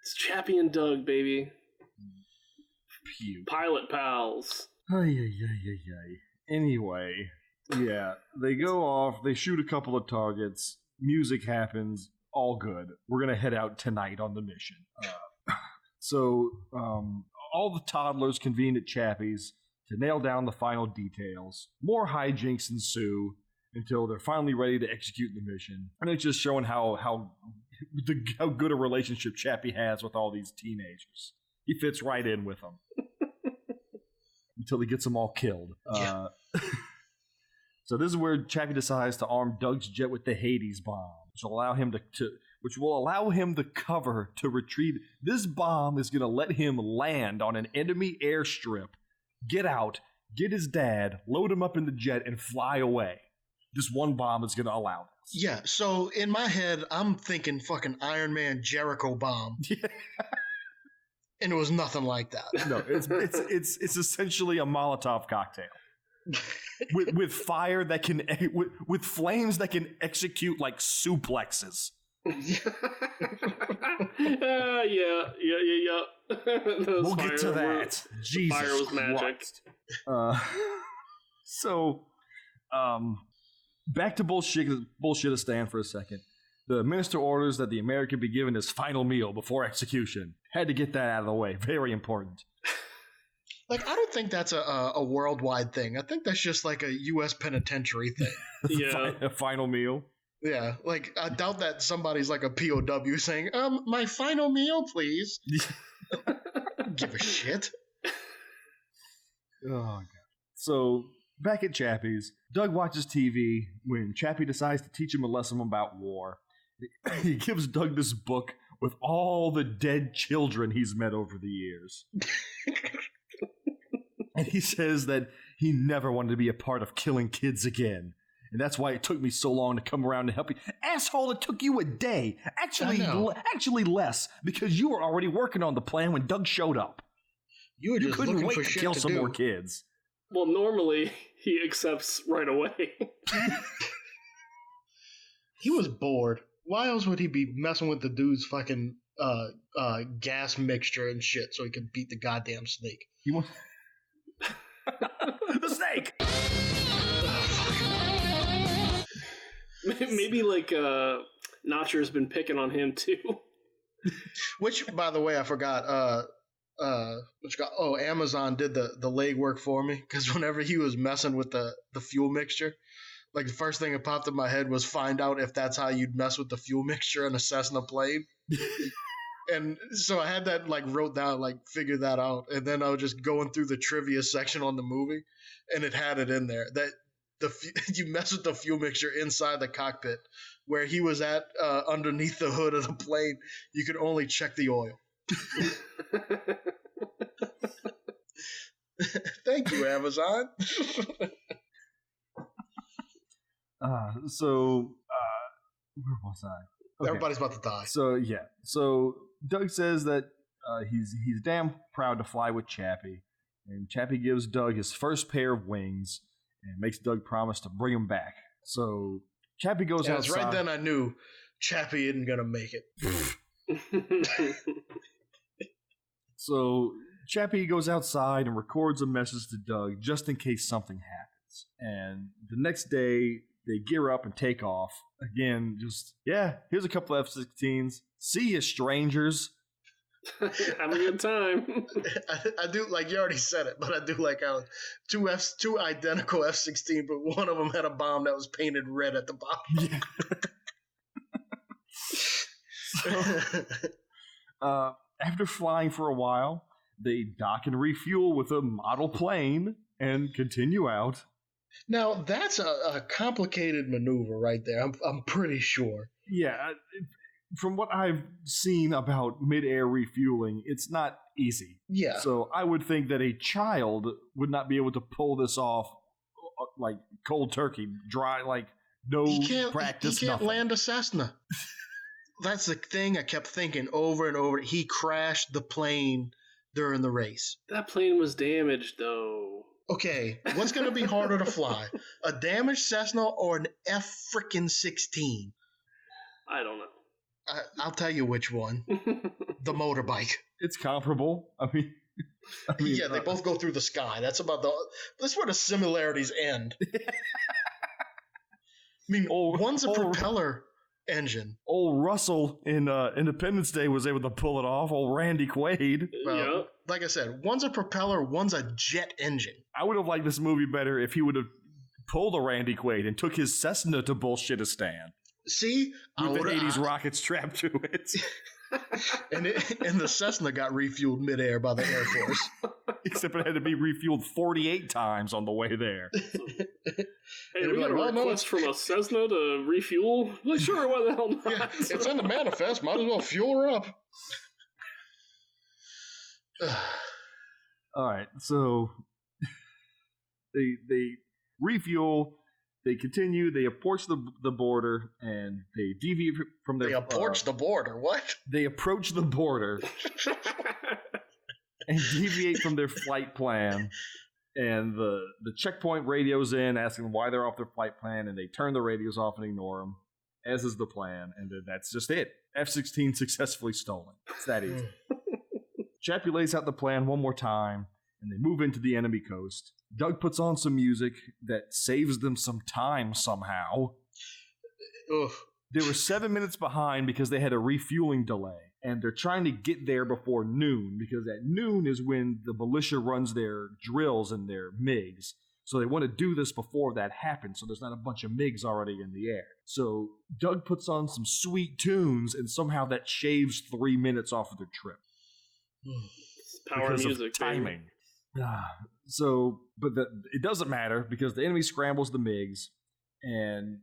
It's Chappie and Doug, baby. Pew. Pilot pals. Anyway, yeah, they go off, they shoot a couple of targets, music happens, all good. We're going to head out tonight on the mission. So, all the toddlers convene at Chappie's to nail down the final details. More hijinks ensue until they're finally ready to execute the mission. And it's just showing how good a relationship Chappie has with all these teenagers. He fits right in with them. Until he gets them all killed. Yeah. So this is where Chappie decides to arm Doug's jet with the Hades bomb, which will allow him the cover to retrieve. This bomb is going to let him land on an enemy airstrip, get out, get his dad, load him up in the jet, and fly away. This one bomb is going to allow this. Yeah, so in my head, I'm thinking fucking Iron Man Jericho bomb. Yeah. And it was nothing like that. No, it's essentially a Molotov cocktail. with fire that can with flames that can execute like suplexes. Yeah. We'll get to that. Jesus fire was magic. So, back to bullshitistan for a second. The minister orders that the American be given his final meal before execution. Had to get that out of the way. Very important. Like, I don't think that's a worldwide thing. I think that's just like a U.S. penitentiary thing. Yeah. A final meal. Yeah, like, I doubt that somebody's like a POW saying, my final meal, please. Give a shit. Oh, God. So, back at Chappie's, Doug watches TV when Chappie decides to teach him a lesson about war. He gives Doug this book with all the dead children he's met over the years. And he says that he never wanted to be a part of killing kids again. And that's why it took me so long to come around to help you. Asshole, it took you a day. Actually less, because you were already working on the plan when Doug showed up. You couldn't wait to kill some more kids. Well, normally he accepts right away. He was bored. Why else would he be messing with the dude's fucking gas mixture and shit so he could beat the goddamn snake? He wants the snake. Maybe like Notcher's been picking on him too. Which, by the way, I forgot. Amazon did the legwork for me, because whenever he was messing with the fuel mixture, like the first thing that popped in my head was find out if that's how you'd mess with the fuel mixture in a Cessna plane. And so I had that like wrote down, like figure that out, and then I was just going through the trivia section on the movie, and it had it in there that you mess with the fuel mixture inside the cockpit, where he was at underneath the hood of the plane. You could only check the oil. Thank you, Amazon. Where was I? Okay. Everybody's about to die. So Doug says that he's damn proud to fly with Chappie, and Chappie gives Doug his first pair of wings and makes Doug promise to bring him back. So Chappie goes outside. Right then I knew Chappie isn't gonna make it. So Chappie goes outside and records a message to Doug just in case something happens. And the next day, they gear up and take off. Again, here's a couple of F-16s. See ya, strangers. Have a good time. I do, like you already said it, but I do like how two identical F-16, but one of them had a bomb that was painted red at the bottom. Yeah. After flying for a while, they dock and refuel with a model plane and continue out. Now, that's a complicated maneuver right there. I'm pretty sure. Yeah. From what I've seen about mid-air refueling, it's not easy. Yeah. So I would think that a child would not be able to pull this off like cold turkey, dry, like no practice. He can't nothing. land a Cessna. That's the thing I kept thinking over and over. He crashed the plane during the race. That plane was damaged, though. Okay, what's going to be harder to fly? A damaged Cessna or an F-16? I don't know. I'll tell you which one. The motorbike. It's comparable. I mean, yeah, they both go through the sky. That's where the similarities end. I mean, one's a propeller engine. Old Russell in Independence Day was able to pull it off. Old Randy Quaid. Well, like I said, one's a propeller, one's a jet engine. I would have liked this movie better if he would have pulled a Randy Quaid and took his Cessna to bullshitistan. See? With the 80s rocket strapped to it. and the Cessna got refueled midair by the Air Force. Except it had to be refueled 48 times on the way there. Hey, we got a request from a Cessna to refuel? Like, sure, why the hell not? Yeah, it's in the manifest. Might as well fuel her up. All right, so they refuel. They continue. They approach the border, and they deviate from their. They approach the border. What? They approach the border and deviate from their flight plan, And the checkpoint radios in, asking them why they're off their flight plan, and they turn the radios off and ignore them, as is the plan. And then that's just it. F-16 successfully stolen. It's that easy. Chappie lays out the plan one more time, and they move into the enemy coast. Doug puts on some music that saves them some time somehow. Ugh. They were 7 minutes behind because they had a refueling delay. And they're trying to get there before noon, because at noon is when the militia runs their drills and their MiGs. So they want to do this before that happens, so there's not a bunch of MiGs already in the air. So Doug puts on some sweet tunes, and somehow that shaves 3 minutes off of their trip. Power because music, of timing. But it doesn't matter, because the enemy scrambles the MiGs, and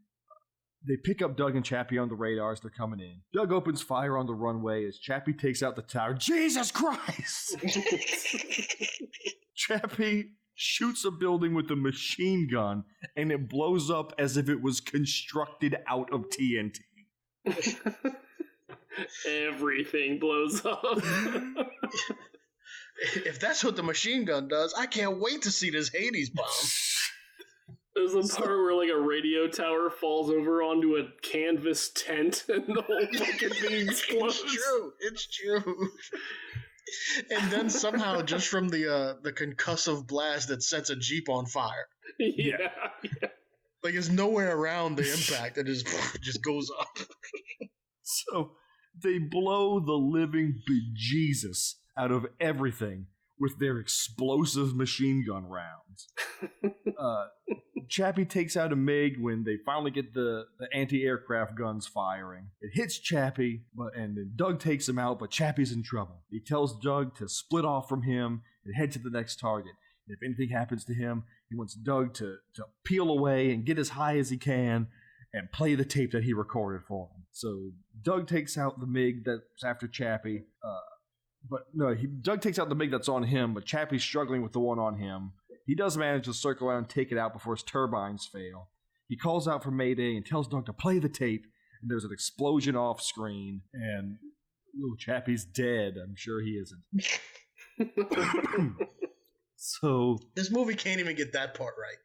they pick up Doug and Chappie on the radar as they're coming in. Doug opens fire on the runway as Chappie takes out the tower. Jesus Christ! Chappie shoots a building with a machine gun, and it blows up as if it was constructed out of TNT. Everything blows up. If that's what the machine gun does, I can't wait to see this Hades bomb. There's a part where like a radio tower falls over onto a canvas tent and the whole fucking thing explodes. It's true. And then somehow, just from the concussive blast, that sets a Jeep on fire. Yeah. Like, it's nowhere around the impact. It just goes up. So they blow the living bejesus out of everything with their explosive machine gun rounds. Chappie takes out a MiG when they finally get the anti-aircraft guns firing. It hits Chappie, and then Doug takes him out, but Chappie's in trouble. He tells Doug to split off from him and head to the next target. And if anything happens to him, he wants Doug to peel away and get as high as he can and play the tape that he recorded for him. So Doug takes out the MiG that's after Chappie. Doug takes out the MiG that's on him, but Chappie's struggling with the one on him. He does manage to circle out and take it out before his turbines fail. He calls out for Mayday and tells Doug to play the tape, and there's an explosion off screen, and Chappie's dead. I'm sure he isn't. So this movie can't even get that part right.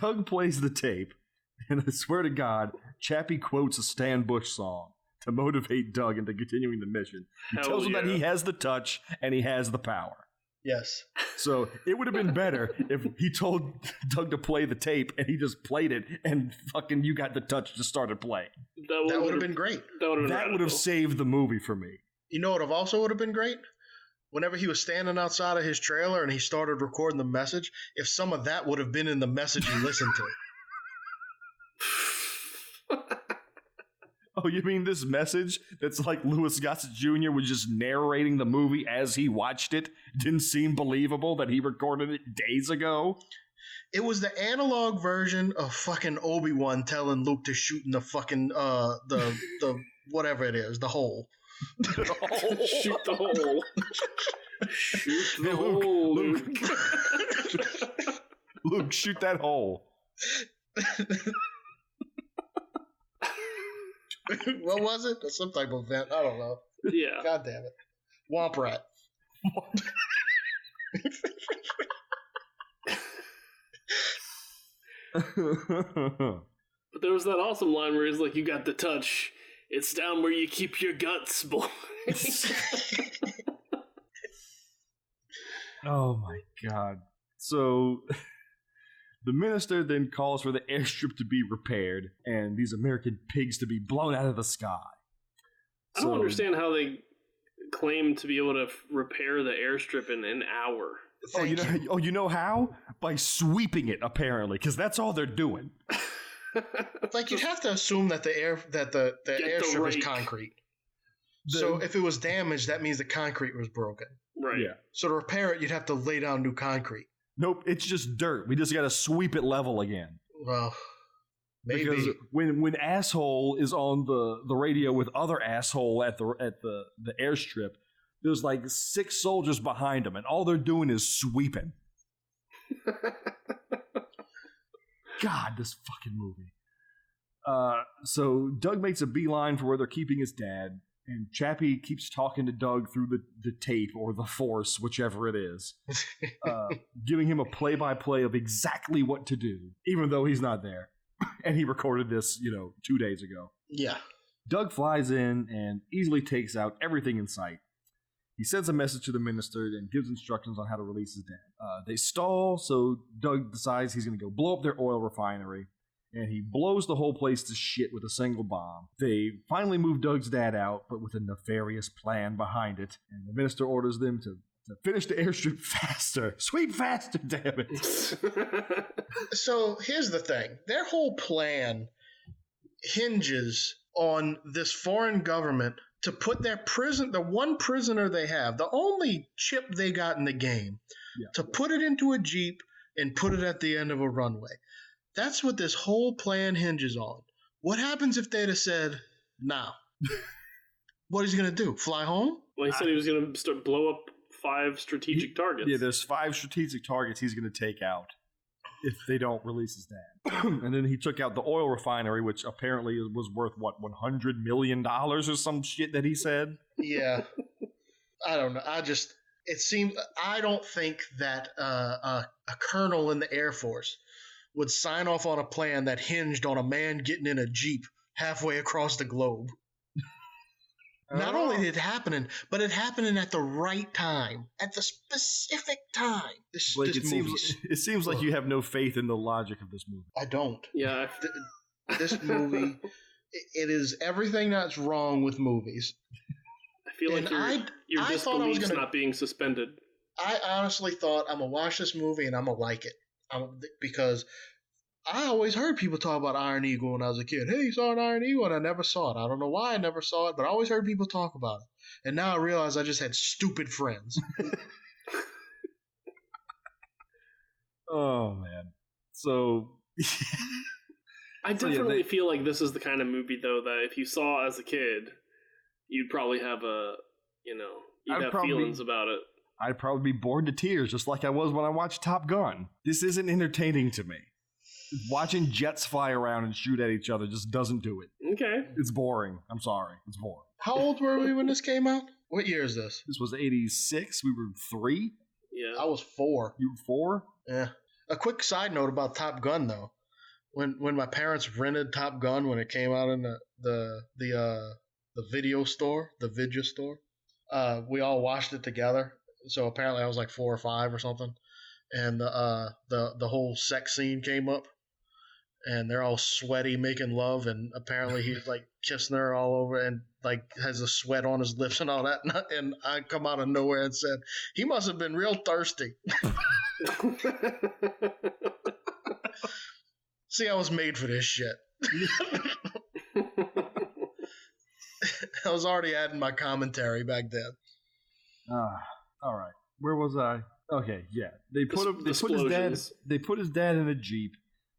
Doug plays the tape, and I swear to God, Chappie quotes a Stan Bush song to motivate Doug into continuing the mission. He tells him that he has the touch and he has the power. Yes. So it would have been better if he told Doug to play the tape and he just played it and fucking You Got the Touch just started playing. That would have been great. That would have saved the movie for me. You know what also would have been great? Whenever he was standing outside of his trailer and he started recording the message, if some of that would have been in the message you listened to. Oh, you mean this message that's like Louis Gossett Jr. was just narrating the movie as he watched it? Didn't seem believable that he recorded it days ago? It was the analog version of fucking Obi-Wan telling Luke to shoot in the fucking, the whatever it is, the hole. Shoot the hole. Shoot the hole, Luke. Luke, shoot that hole. What was it? Some type of vent. I don't know. Yeah. God damn it. Womp rat. But there was that awesome line where he's like, "You got the touch. It's down where you keep your guts, boy." Oh my God. So the minister then calls for the airstrip to be repaired and these American pigs to be blown out of the sky. I don't understand how they claim to be able to repair the airstrip in an hour. You know how? By sweeping it, apparently, because that's all they're doing. Like, you'd have to assume that the airstrip is concrete. So if it was damaged, that means the concrete was broken. Right. Yeah. So to repair it, you'd have to lay down new concrete. Nope, it's just dirt. We just got to sweep it level again. Well, maybe. Because when asshole is on the radio with other asshole at the airstrip, there's like 6 soldiers behind him, and all they're doing is sweeping. God, this fucking movie. So Doug makes a beeline for where they're keeping his dad, And Chappie keeps talking to Doug through the tape or the force, whichever it is, giving him a play-by-play of exactly what to do, even though he's not there. And he recorded this, 2 days ago. Yeah. Doug flies in and easily takes out everything in sight. He sends a message to the minister and gives instructions on how to release his dad. They stall, so Doug decides he's going to go blow up their oil refinery. And he blows the whole place to shit with a single bomb. They finally move Doug's dad out, but with a nefarious plan behind it. And the minister orders them to finish the airstrip faster. Sweep faster, damn it. So here's the thing. Their whole plan hinges on this foreign government to put the one prisoner they have, the only chip they got in the game, to put it into a Jeep and put it at the end of a runway. That's what this whole plan hinges on. What happens if they'd have said, no? What is he going to do? Fly home? Well, he said he was going to blow up 5 strategic targets. Yeah, there's 5 strategic targets he's going to take out if they don't release his dad. And then he took out the oil refinery, which apparently was worth, $100 million or some shit that he said? Yeah. I don't know. I don't think that a colonel in the Air Force would sign off on a plan that hinged on a man getting in a Jeep halfway across the globe. Not only did it happen, but it happening at the right time, at the specific time. Blake, it seems like you have no faith in the logic of this movie. I don't. Yeah. This movie, it is everything that's wrong with movies. I feel like your disbelief's not being suspended. I honestly thought I'm going to watch this movie and I'm going to like it. Because I always heard people talk about Iron Eagle when I was a kid. Hey, you saw an Iron Eagle? And I never saw it. I don't know why I never saw it, but I always heard people talk about it. And now I realize I just had stupid friends. Oh, man. So... I definitely feel like this is the kind of movie, though, that if you saw as a kid, you'd probably have feelings about it. I'd probably be bored to tears, just like I was when I watched Top Gun. This isn't entertaining to me. Watching jets fly around and shoot at each other just doesn't do it. Okay. It's boring. I'm sorry. It's boring. How old were we when this came out? What year is this? This was 86. We were 3. Yeah. I was 4. You were 4? Yeah. A quick side note about Top Gun, though. When my parents rented Top Gun when it came out in the video store, the video store, we all watched it together. So apparently I was like 4 or 5 or something, and the whole sex scene came up, and they're all sweaty making love, and apparently he's like kissing her all over and like has a sweat on his lips and all that, and I come out of nowhere and said he must have been real thirsty. See, I was made for this shit. I was already adding my commentary back then. All right. Where was I? Okay, yeah. They put his dad in a Jeep,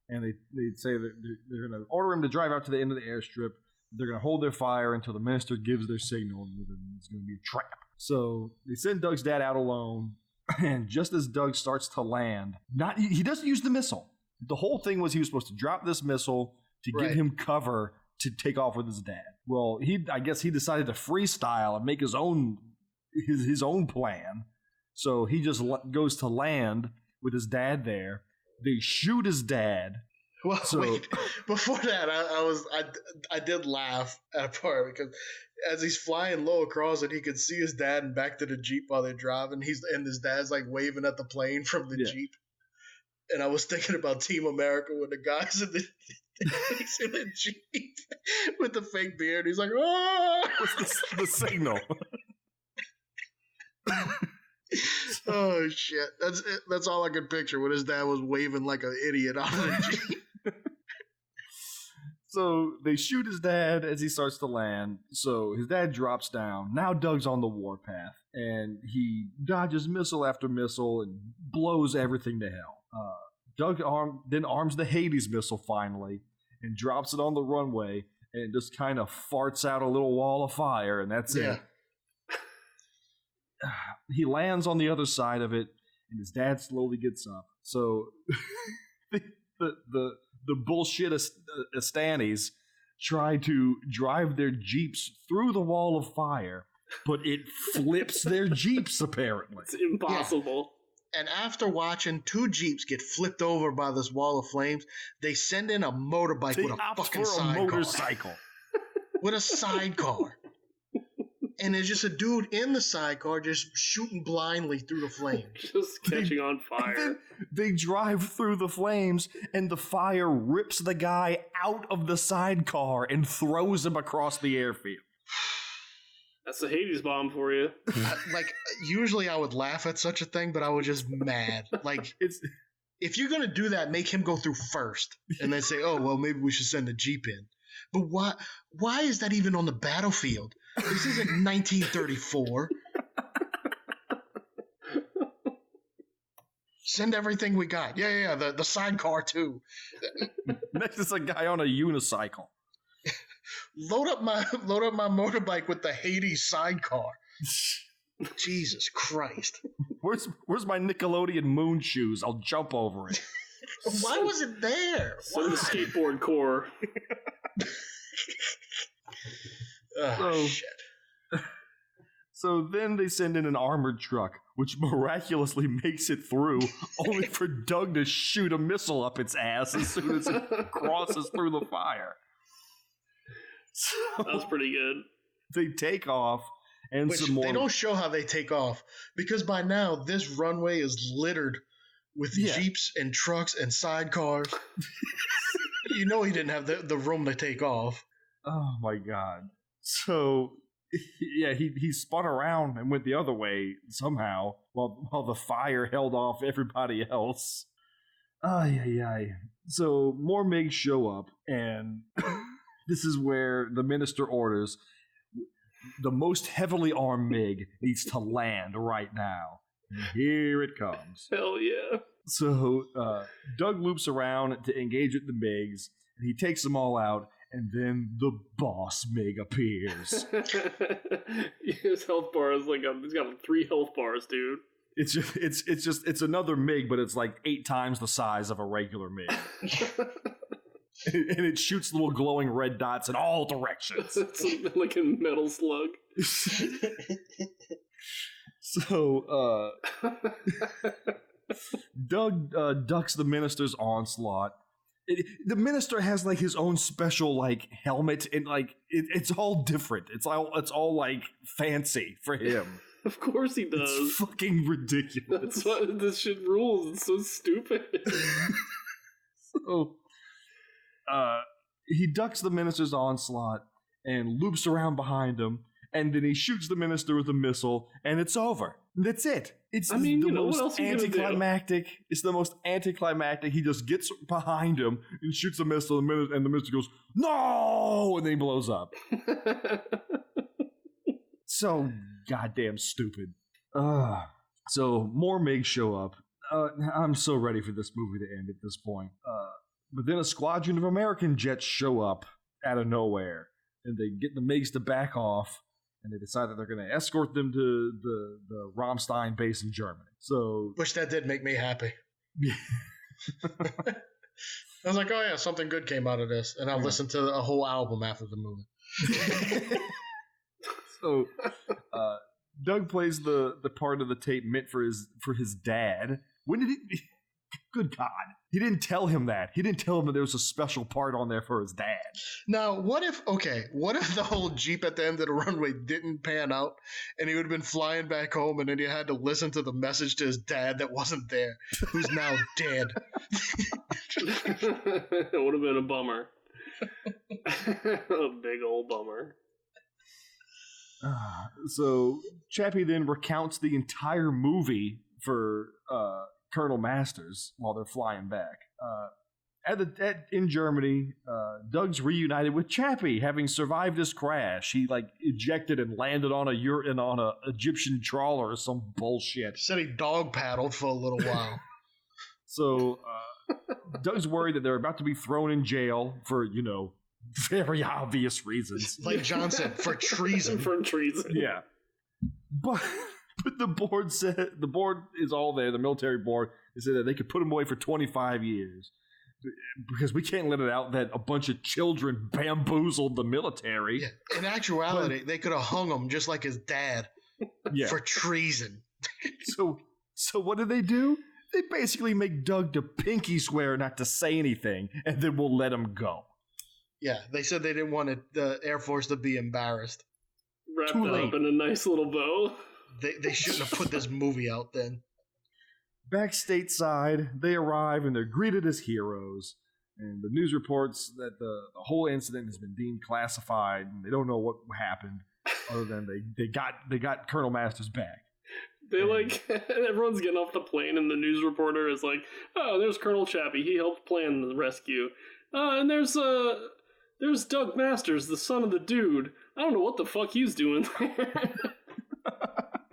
and they say that they're going to order him to drive out to the end of the airstrip. They're going to hold their fire until the minister gives their signal, and it's going to be a trap. So they send Doug's dad out alone, and just as Doug starts to land, he doesn't use the missile. The whole thing was he was supposed to drop this missile to give him cover to take off with his dad. Well, I guess he decided to freestyle and make his own plan. So he just goes to land with his dad there. They shoot his dad. Well, wait. Before that, I did laugh at a part because as he's flying low across it, he could see his dad and back to the Jeep while they're driving. And his dad's like waving at the plane from the Jeep. And I was thinking about Team America when the guy's in the Jeep with the fake beard. He's like, oh! What's the signal? Oh shit! That's all I could picture when his dad was waving like an idiot on the Jeep. So they shoot his dad as he starts to land. So his dad drops down. Now Doug's on the warpath, and he dodges missile after missile and blows everything to hell. Doug then arms the Hades missile finally and drops it on the runway and just kind of farts out a little wall of fire, and that's it. He lands on the other side of it, and his dad slowly gets up. So the bullshit Astanis try to drive their jeeps through the wall of fire, but it flips their jeeps, apparently. It's impossible. Yeah. And after watching 2 jeeps get flipped over by this wall of flames, they send in a motorbike with a fucking motorcycle. With a sidecar. And there's just a dude in the sidecar just shooting blindly through the flames. Just catching on fire. They drive through the flames, and the fire rips the guy out of the sidecar and throws him across the airfield. That's the Hades bomb for you. Usually I would laugh at such a thing, but I was just mad. If you're going to do that, make him go through first. And then say, oh, well, maybe we should send a Jeep in. But why is that even on the battlefield? This isn't 1934. Send everything we got. Yeah, the sidecar too. Next is a guy on a unicycle. Load up my motorbike with the Hades sidecar. Jesus Christ. Where's my Nickelodeon moon shoes? I'll jump over it. Why was it there? Send the skateboard core. Shit. So then they send in an armored truck, which miraculously makes it through, only for Doug to shoot a missile up its ass as soon as it crosses through the fire. So that was pretty good. They take off, and some more. They don't show how they take off, because by now this runway is littered with Jeeps and trucks and sidecars. You know he didn't have the room to take off. Oh my god. So yeah, he spun around and went the other way somehow while the fire held off everybody else. Ay. So more MiGs show up, and this is where the minister orders the most heavily armed MiG needs to land right now. And here it comes. Hell yeah. So Doug loops around to engage with the MiGs, and he takes them all out, and then the boss MiG appears. His health bar is he's got 3 health bars, dude. It's another MiG, but it's like 8 times the size of a regular MiG. And it shoots little glowing red dots in all directions. It's like a metal slug. So, Doug ducks the minister's onslaught. The minister has like his own special like helmet, and like it's all different. It's all like fancy for him. Of course he does. It's fucking ridiculous. That's why this shit rules. It's so stupid. So, he ducks the minister's onslaught and loops around behind him, and then he shoots the minister with a missile, and it's over. That's it. It's the most anticlimactic. It's the most anticlimactic. He just gets behind him and shoots the missile, and the minister goes, "No!" and then he blows up. So goddamn stupid. So more MiGs show up. I'm so ready for this movie to end at this point. But then a squadron of American jets show up out of nowhere, and they get the MiGs to back off, and they decide that they're going to escort them to the Rammstein base in Germany. So, which that did make me happy. I was like, oh yeah, something good came out of this, and I'll listen to a whole album after the movie. So, Doug plays the part of the tape meant for his dad. When did he? Good God. He didn't tell him that. He didn't tell him that there was a special part on there for his dad. Now, what if the whole Jeep at the end of the runway didn't pan out, and he would have been flying back home, and then he had to listen to the message to his dad that wasn't there, who's now dead? It would have been a bummer. A big old bummer. So, Chappie then recounts the entire movie for Colonel Masters while they're flying back. In Germany, Doug's reunited with Chappie, having survived his crash. He ejected and landed on a Egyptian trawler or some bullshit. Said he dog paddled for a little while. So Doug's worried that they're about to be thrown in jail for very obvious reasons. Like John said, for treason. For treason. Yeah, but the board is all there. The military board, they said that they could put him away for 25 years. because we can't let it out that a bunch of children bamboozled the military. Yeah. In actuality, they could have hung him just like his dad for treason. So what did they do? They basically make Doug to pinky swear not to say anything, and then we'll let him go. Yeah, they said they didn't want the Air Force to be embarrassed. Wrapped up in a nice little bow. They shouldn't have put this movie out then. Back stateside, they arrive and they're greeted as heroes. And the news reports that the whole incident has been deemed classified, and they don't know what happened, other than they got Colonel Masters back. They everyone's getting off the plane, and the news reporter is like, "Oh, there's Colonel Chappie. He helped plan the rescue. And there's Doug Masters, the son of the dude. I don't know what the fuck he's doing there."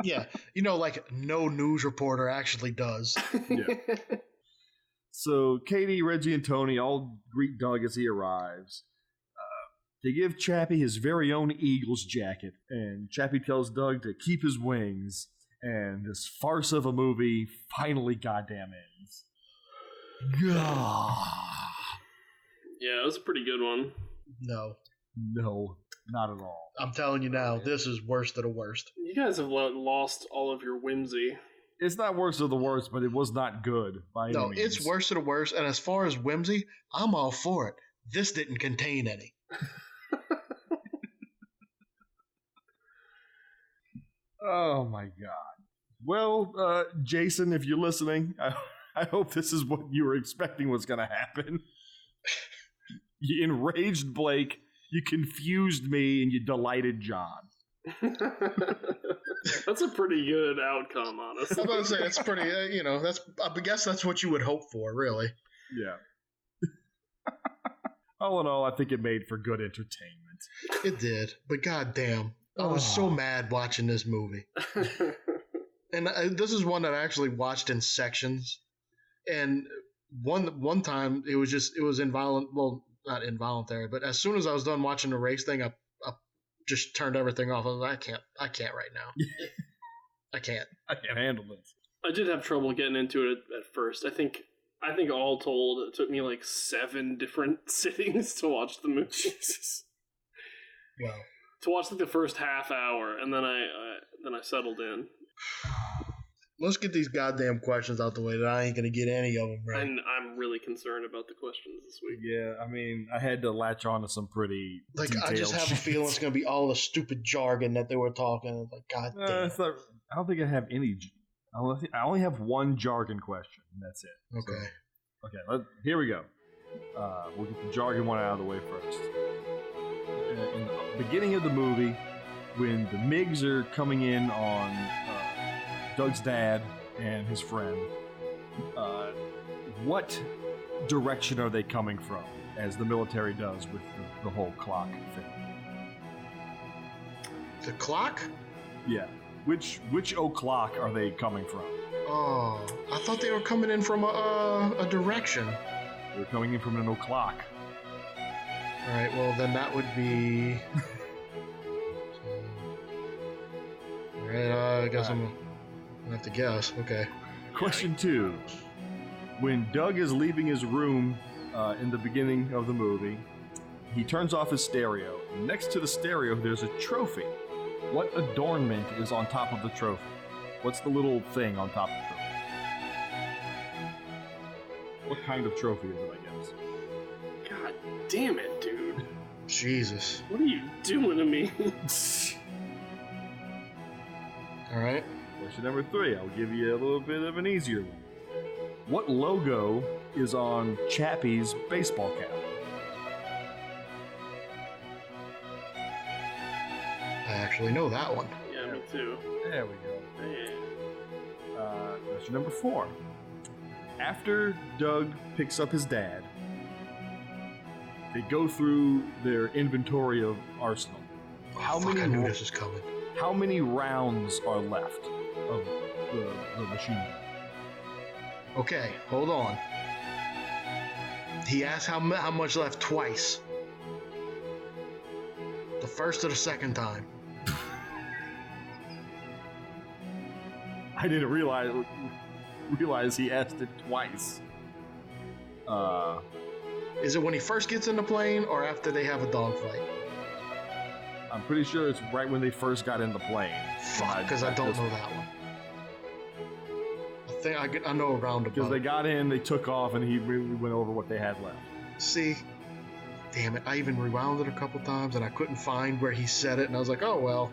Yeah, like no news reporter actually does. Yeah. So Katie, Reggie, and Tony all greet Doug as he arrives. They give Chappie his very own Eagles jacket, and Chappie tells Doug to keep his wings, and this farce of a movie finally goddamn ends. Yeah, it was a pretty good one. No, not at all. I'm telling you now, this is worst of the worst. You guys have lost all of your whimsy. It's not worst of the worst, but it was not good by any means. It's worst of the worst, and as far as whimsy, I'm all for it. This didn't contain any. Oh my god. Well, Jason, if you're listening, I hope this is what you were expecting was going to happen. You enraged Blake, you confused me, and you delighted John. That's a pretty good outcome, honestly. I was about to say, that's pretty, I guess that's what you would hope for, really. Yeah. All in all, I think it made for good entertainment. It did, but goddamn, I was so mad watching this movie. And this is one that I actually watched in sections. And one time, it was not involuntary, but as soon as I was done watching the race thing, I just turned everything off. I was like, I can't right now. I can't handle this. I did have trouble getting into it at first. I think all told, it took me like 7 different sittings to watch the movie. Wow. To watch like the first half hour, and then I settled in. Let's get these goddamn questions out the way that I ain't going to get any of them right. And I'm really concerned about the questions this week. Yeah, I mean, I had to latch on to some pretty I just have a feeling it's going to be all the stupid jargon that they were talking. Like, god damn. I don't think I have any. I only have one jargon question, and that's it. Okay. So, okay, here we go. We'll get the jargon one out of the way first. In the beginning of the movie, when the MiGs are coming in on Doug's dad and his friend, what direction are they coming from, as the military does with the whole clock thing? The clock? Yeah. Which o'clock are they coming from? Oh, I thought they were coming in from a direction. They're coming in from an o'clock. All right, well, then that would be... All right, I guess I'm going to have to guess. Okay. Question 2. When Doug is leaving his room in the beginning of the movie, he turns off his stereo. Next to the stereo, there's a trophy. What adornment is on top of the trophy? What's the little thing on top of the trophy? What kind of trophy is it, I guess? God damn it, dude. Jesus. What are you doing to me? All right. Question number 3. I'll give you a little bit of an easier one. What logo is on Chappie's baseball cap? I actually know that one. Yeah, me too. There we go. Yeah. Question number 4. After Doug picks up his dad, they go through their inventory of arsenal. I knew this was coming. How many rounds are left of the machine gun? Okay, hold on. He asked how much left twice. The first or the second time. I didn't realize he asked it twice. Is it when he first gets in the plane or after they have a dogfight? I'm pretty sure it's right when they first got in the plane. Fuck, because I don't know that one. I know a roundabout. Because they got in, they took off, and he really went over what they had left. See, damn it! I even rewound it a couple times, and I couldn't find where he said it, and I was like, oh well.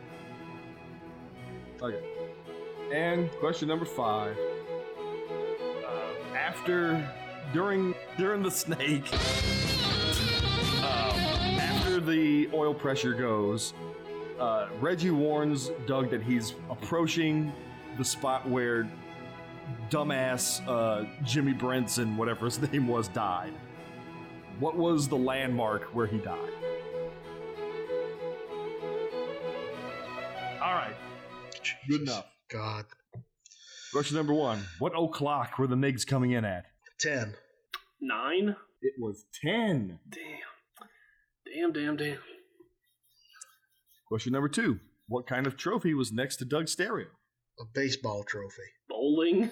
Okay. And question number 5. During the snake, after the oil pressure goes, Reggie warns Doug that he's approaching the spot where dumbass Jimmy Brenson, whatever his name was, died. What was the landmark where he died? All right. Good enough. God. Question number 1. What o'clock were the MiGs coming in at? 10. 9? It was 10. Damn. Question number 2. What kind of trophy was next to Doug's stereo? A baseball trophy. Bowling?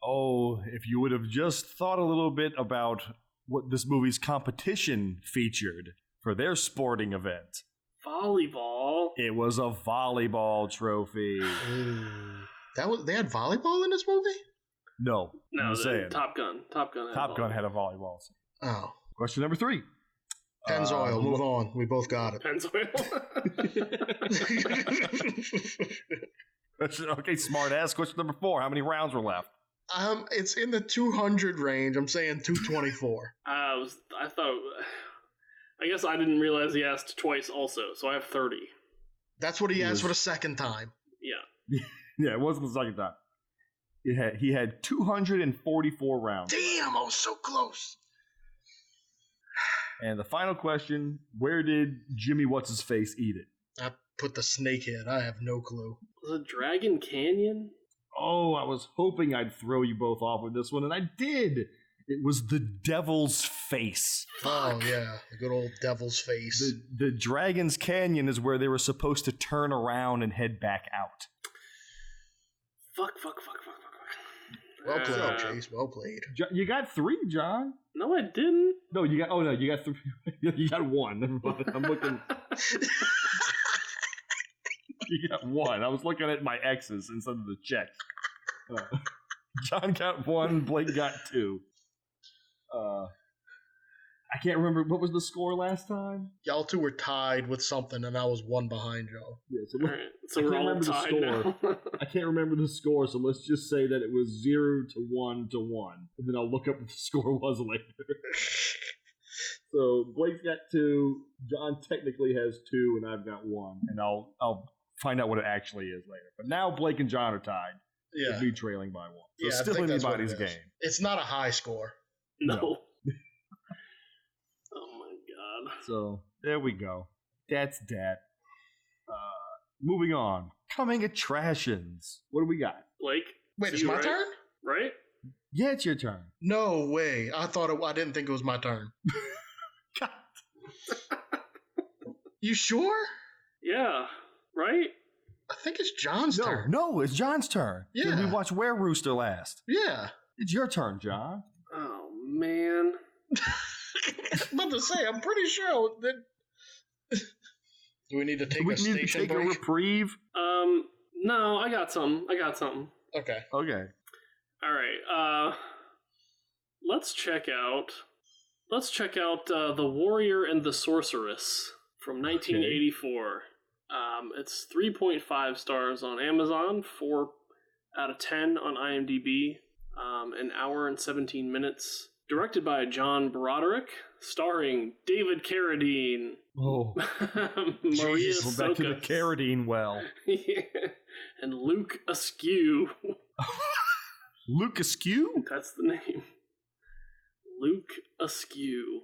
Oh, if you would have just thought a little bit about what this movie's competition featured for their sporting event. Volleyball? It was a volleyball trophy. They had volleyball in this movie? No, I'm saying. Top Gun. Top Gun had a volleyball. Oh. Question number 3. Pennzoil, move on. We both got it. Pennzoil? Okay, smart ass. Question number 4. How many rounds were left? It's in the 200 range. I'm saying 224. I guess I didn't realize he asked twice also, so I have 30. That's what he asked for the second time. Yeah. Yeah, it wasn't the second time. He had 244 rounds. Damn, I was so close. And the final question, where did Jimmy What's-His-Face eat it? I put the snake head. I have no clue. Was it Dragon Canyon? Oh, I was hoping I'd throw you both off with this one, and I did. It was the Devil's Face. Oh, yeah. The good old Devil's Face. The Dragon's Canyon is where they were supposed to turn around and head back out. Fuck. Well played, Chase. Well played. You got 3, John. No, I didn't. No, you got 3. You got 1. Never mind. I'm looking. You got 1. I was looking at my X's instead of the checks. John got 1. Blake got 2. I can't remember. What was the score last time? Y'all two were tied with something, and I was 1 behind y'all. Yeah, so we're all tied now. I can't remember the score, so let's just say that it was 0 to 1 to 1. And then I'll look up what the score was later. So Blake's got 2. John technically has 2, and I've got 1. And I'll find out what it actually is later. But now Blake and John are tied. Yeah. With me trailing by 1. So Yeah, still anybody's game. It's not a high score. No. Oh my god. So there we go. That's that. Moving on. Coming attractions. What do we got? Blake? Wait, it's my turn? Right? Yeah, it's your turn. No way. I didn't think it was my turn. God. You sure? Yeah. Right? I think it's John's turn. No, it's John's turn. Yeah. We watched Were Rooster last. Yeah. It's your turn, John. Oh, man. I'm about to say, I'm pretty sure that... Do we need to take a station break? A reprieve? No, I got something. Okay. All right. Let's check out The Warrior and the Sorceress from 1984. It's 3.5 stars on Amazon, 4 out of 10 on IMDb, an hour and 17 minutes. Directed by John Broderick, starring David Carradine. Oh. Maria Jeez, we're back to the Sokas. Carradine well. Yeah. And Luke Askew. Luke Askew? That's the name. Luke Askew.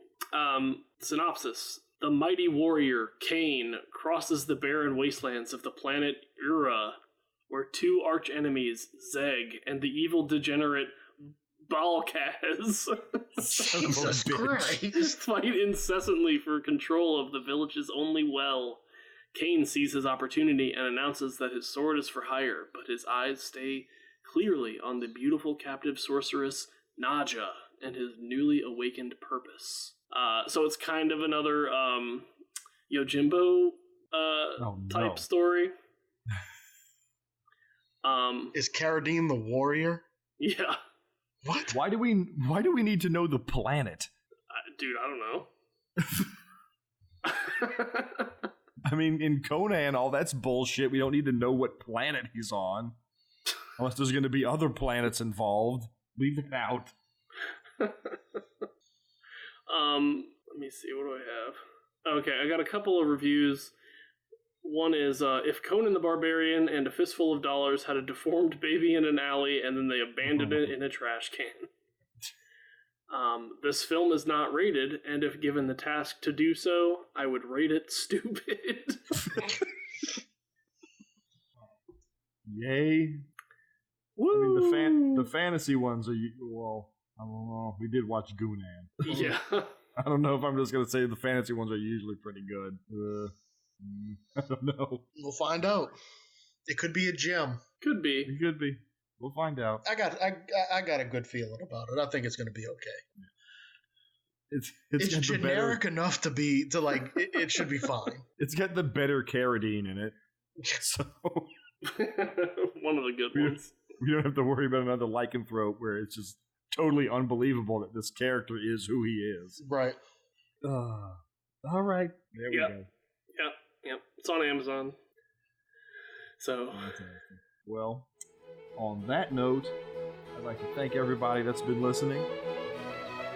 Synopsis. The mighty warrior, Cain, crosses the barren wastelands of the planet Ura, where 2 arch-enemies, Zeg and the evil degenerate Balkaz, Jesus Christ, fight incessantly for control of the village's only well. Cain sees his opportunity and announces that his sword is for hire, but his eyes stay clearly on the beautiful captive sorceress Naja, and his newly awakened purpose. So it's kind of another Yojimbo type story. Is Carradine the warrior? Yeah. What? Why do we need to know the planet? Dude, I don't know. I mean, in Conan, all that's bullshit. We don't need to know what planet he's on. Unless there's going to be other planets involved. Leave it out. Let me see, what do I have? Okay, I got a couple of reviews. One is, if Conan the Barbarian and A Fistful of Dollars had a deformed baby in an alley and then they abandoned it in a trash can. This film is not rated, and if given the task to do so, I would rate it stupid. Yay. Woo! I mean, the fantasy ones are, well, I don't know. We did watch Gunan. Yeah. I don't know if I'm just going to say the fantasy ones are usually pretty good. I don't know. We'll find out. It could be a gem. Could be. It could be. We'll find out. I got a good feeling about it. I think it's going to be okay. It's generic enough to like it should be fine. It's got the better Carradine in it. So one of the good ones. We don't have to worry about another lycanthrope where it's just totally unbelievable that this character is who he is. Right. All right. There we go. Yep. It's on Amazon. So. Well, on that note, I'd like to thank everybody that's been listening.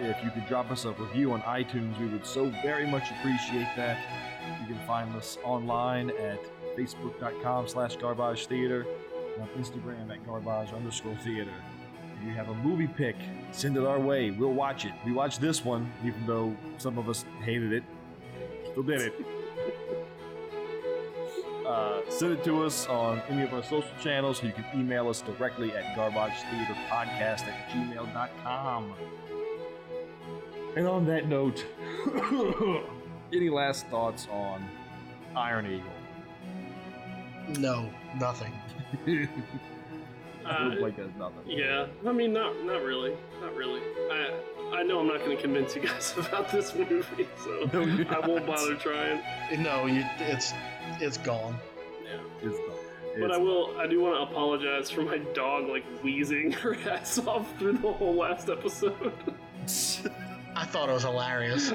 If you could drop us a review on iTunes, we would so very much appreciate that. You can find us online at facebook.com/garbagetheater and on Instagram at garbage_theater. If you have a movie pick, send it our way. We'll watch it. We watched this one, even though some of us hated it. Still did it. Send it to us on any of our social channels. You can email us directly at garbagetheaterpodcast@gmail.com. And on that note, any last thoughts on Iron Eagle? No, nothing. Like that's nothing. Yeah, I mean, not really. Not really. I know I'm not going to convince you guys about this movie, so No, I won't bother trying. No, it's gone. Yeah. It's gone. But I do want to apologize for my dog, like, wheezing her ass off through the whole last episode. I thought it was hilarious.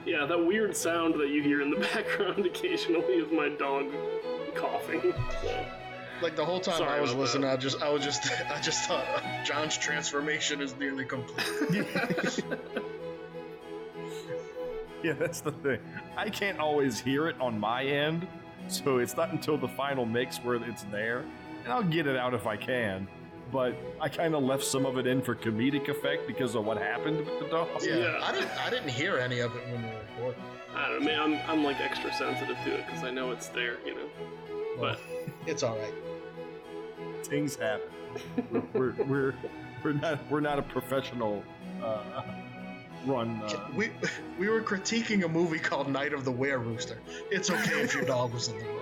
Yeah, that weird sound that you hear in the background occasionally is my dog coughing. So. Like the whole time Sorry I was about listening, I just thought John's transformation is nearly complete. Yeah, that's the thing. I can't always hear it on my end, so it's not until the final mix where it's there. And I'll get it out if I can. But I kind of left some of it in for comedic effect because of what happened with the dog. Yeah. I didn't hear any of it when we were recording. I don't know, man, I'm like extra sensitive to it because I know it's there, you know. Well, it's all right. Things happen. We're not a professional run. We were critiquing a movie called Night of the Were-Rooster. It's okay if your dog was in the room.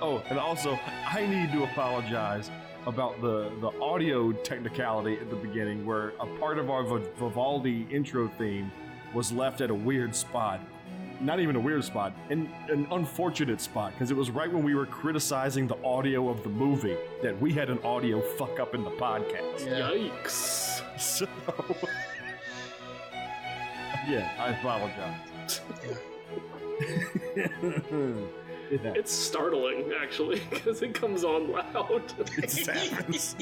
Oh, and also, I need to apologize about the audio technicality at the beginning where a part of our Vivaldi intro theme was left at a weird spot. Not even a weird spot, an unfortunate spot, because it was right when we were criticizing the audio of the movie that we had an audio fuck up in the podcast. Yeah. Yikes. So, yeah, I apologize. Yeah. It's startling, actually, because it comes on loud. It happens.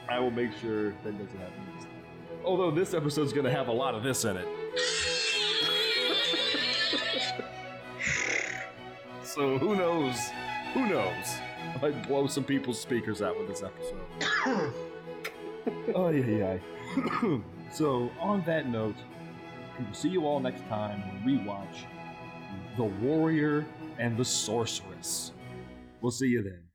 I will make sure that doesn't happen. Although this episode's going to have a lot of this in it. So who knows? Who knows? I might blow some people's speakers out with this episode. Oh, yeah. So on that note, we will see you all next time when we watch The Warrior and the Sorceress. We'll see you then.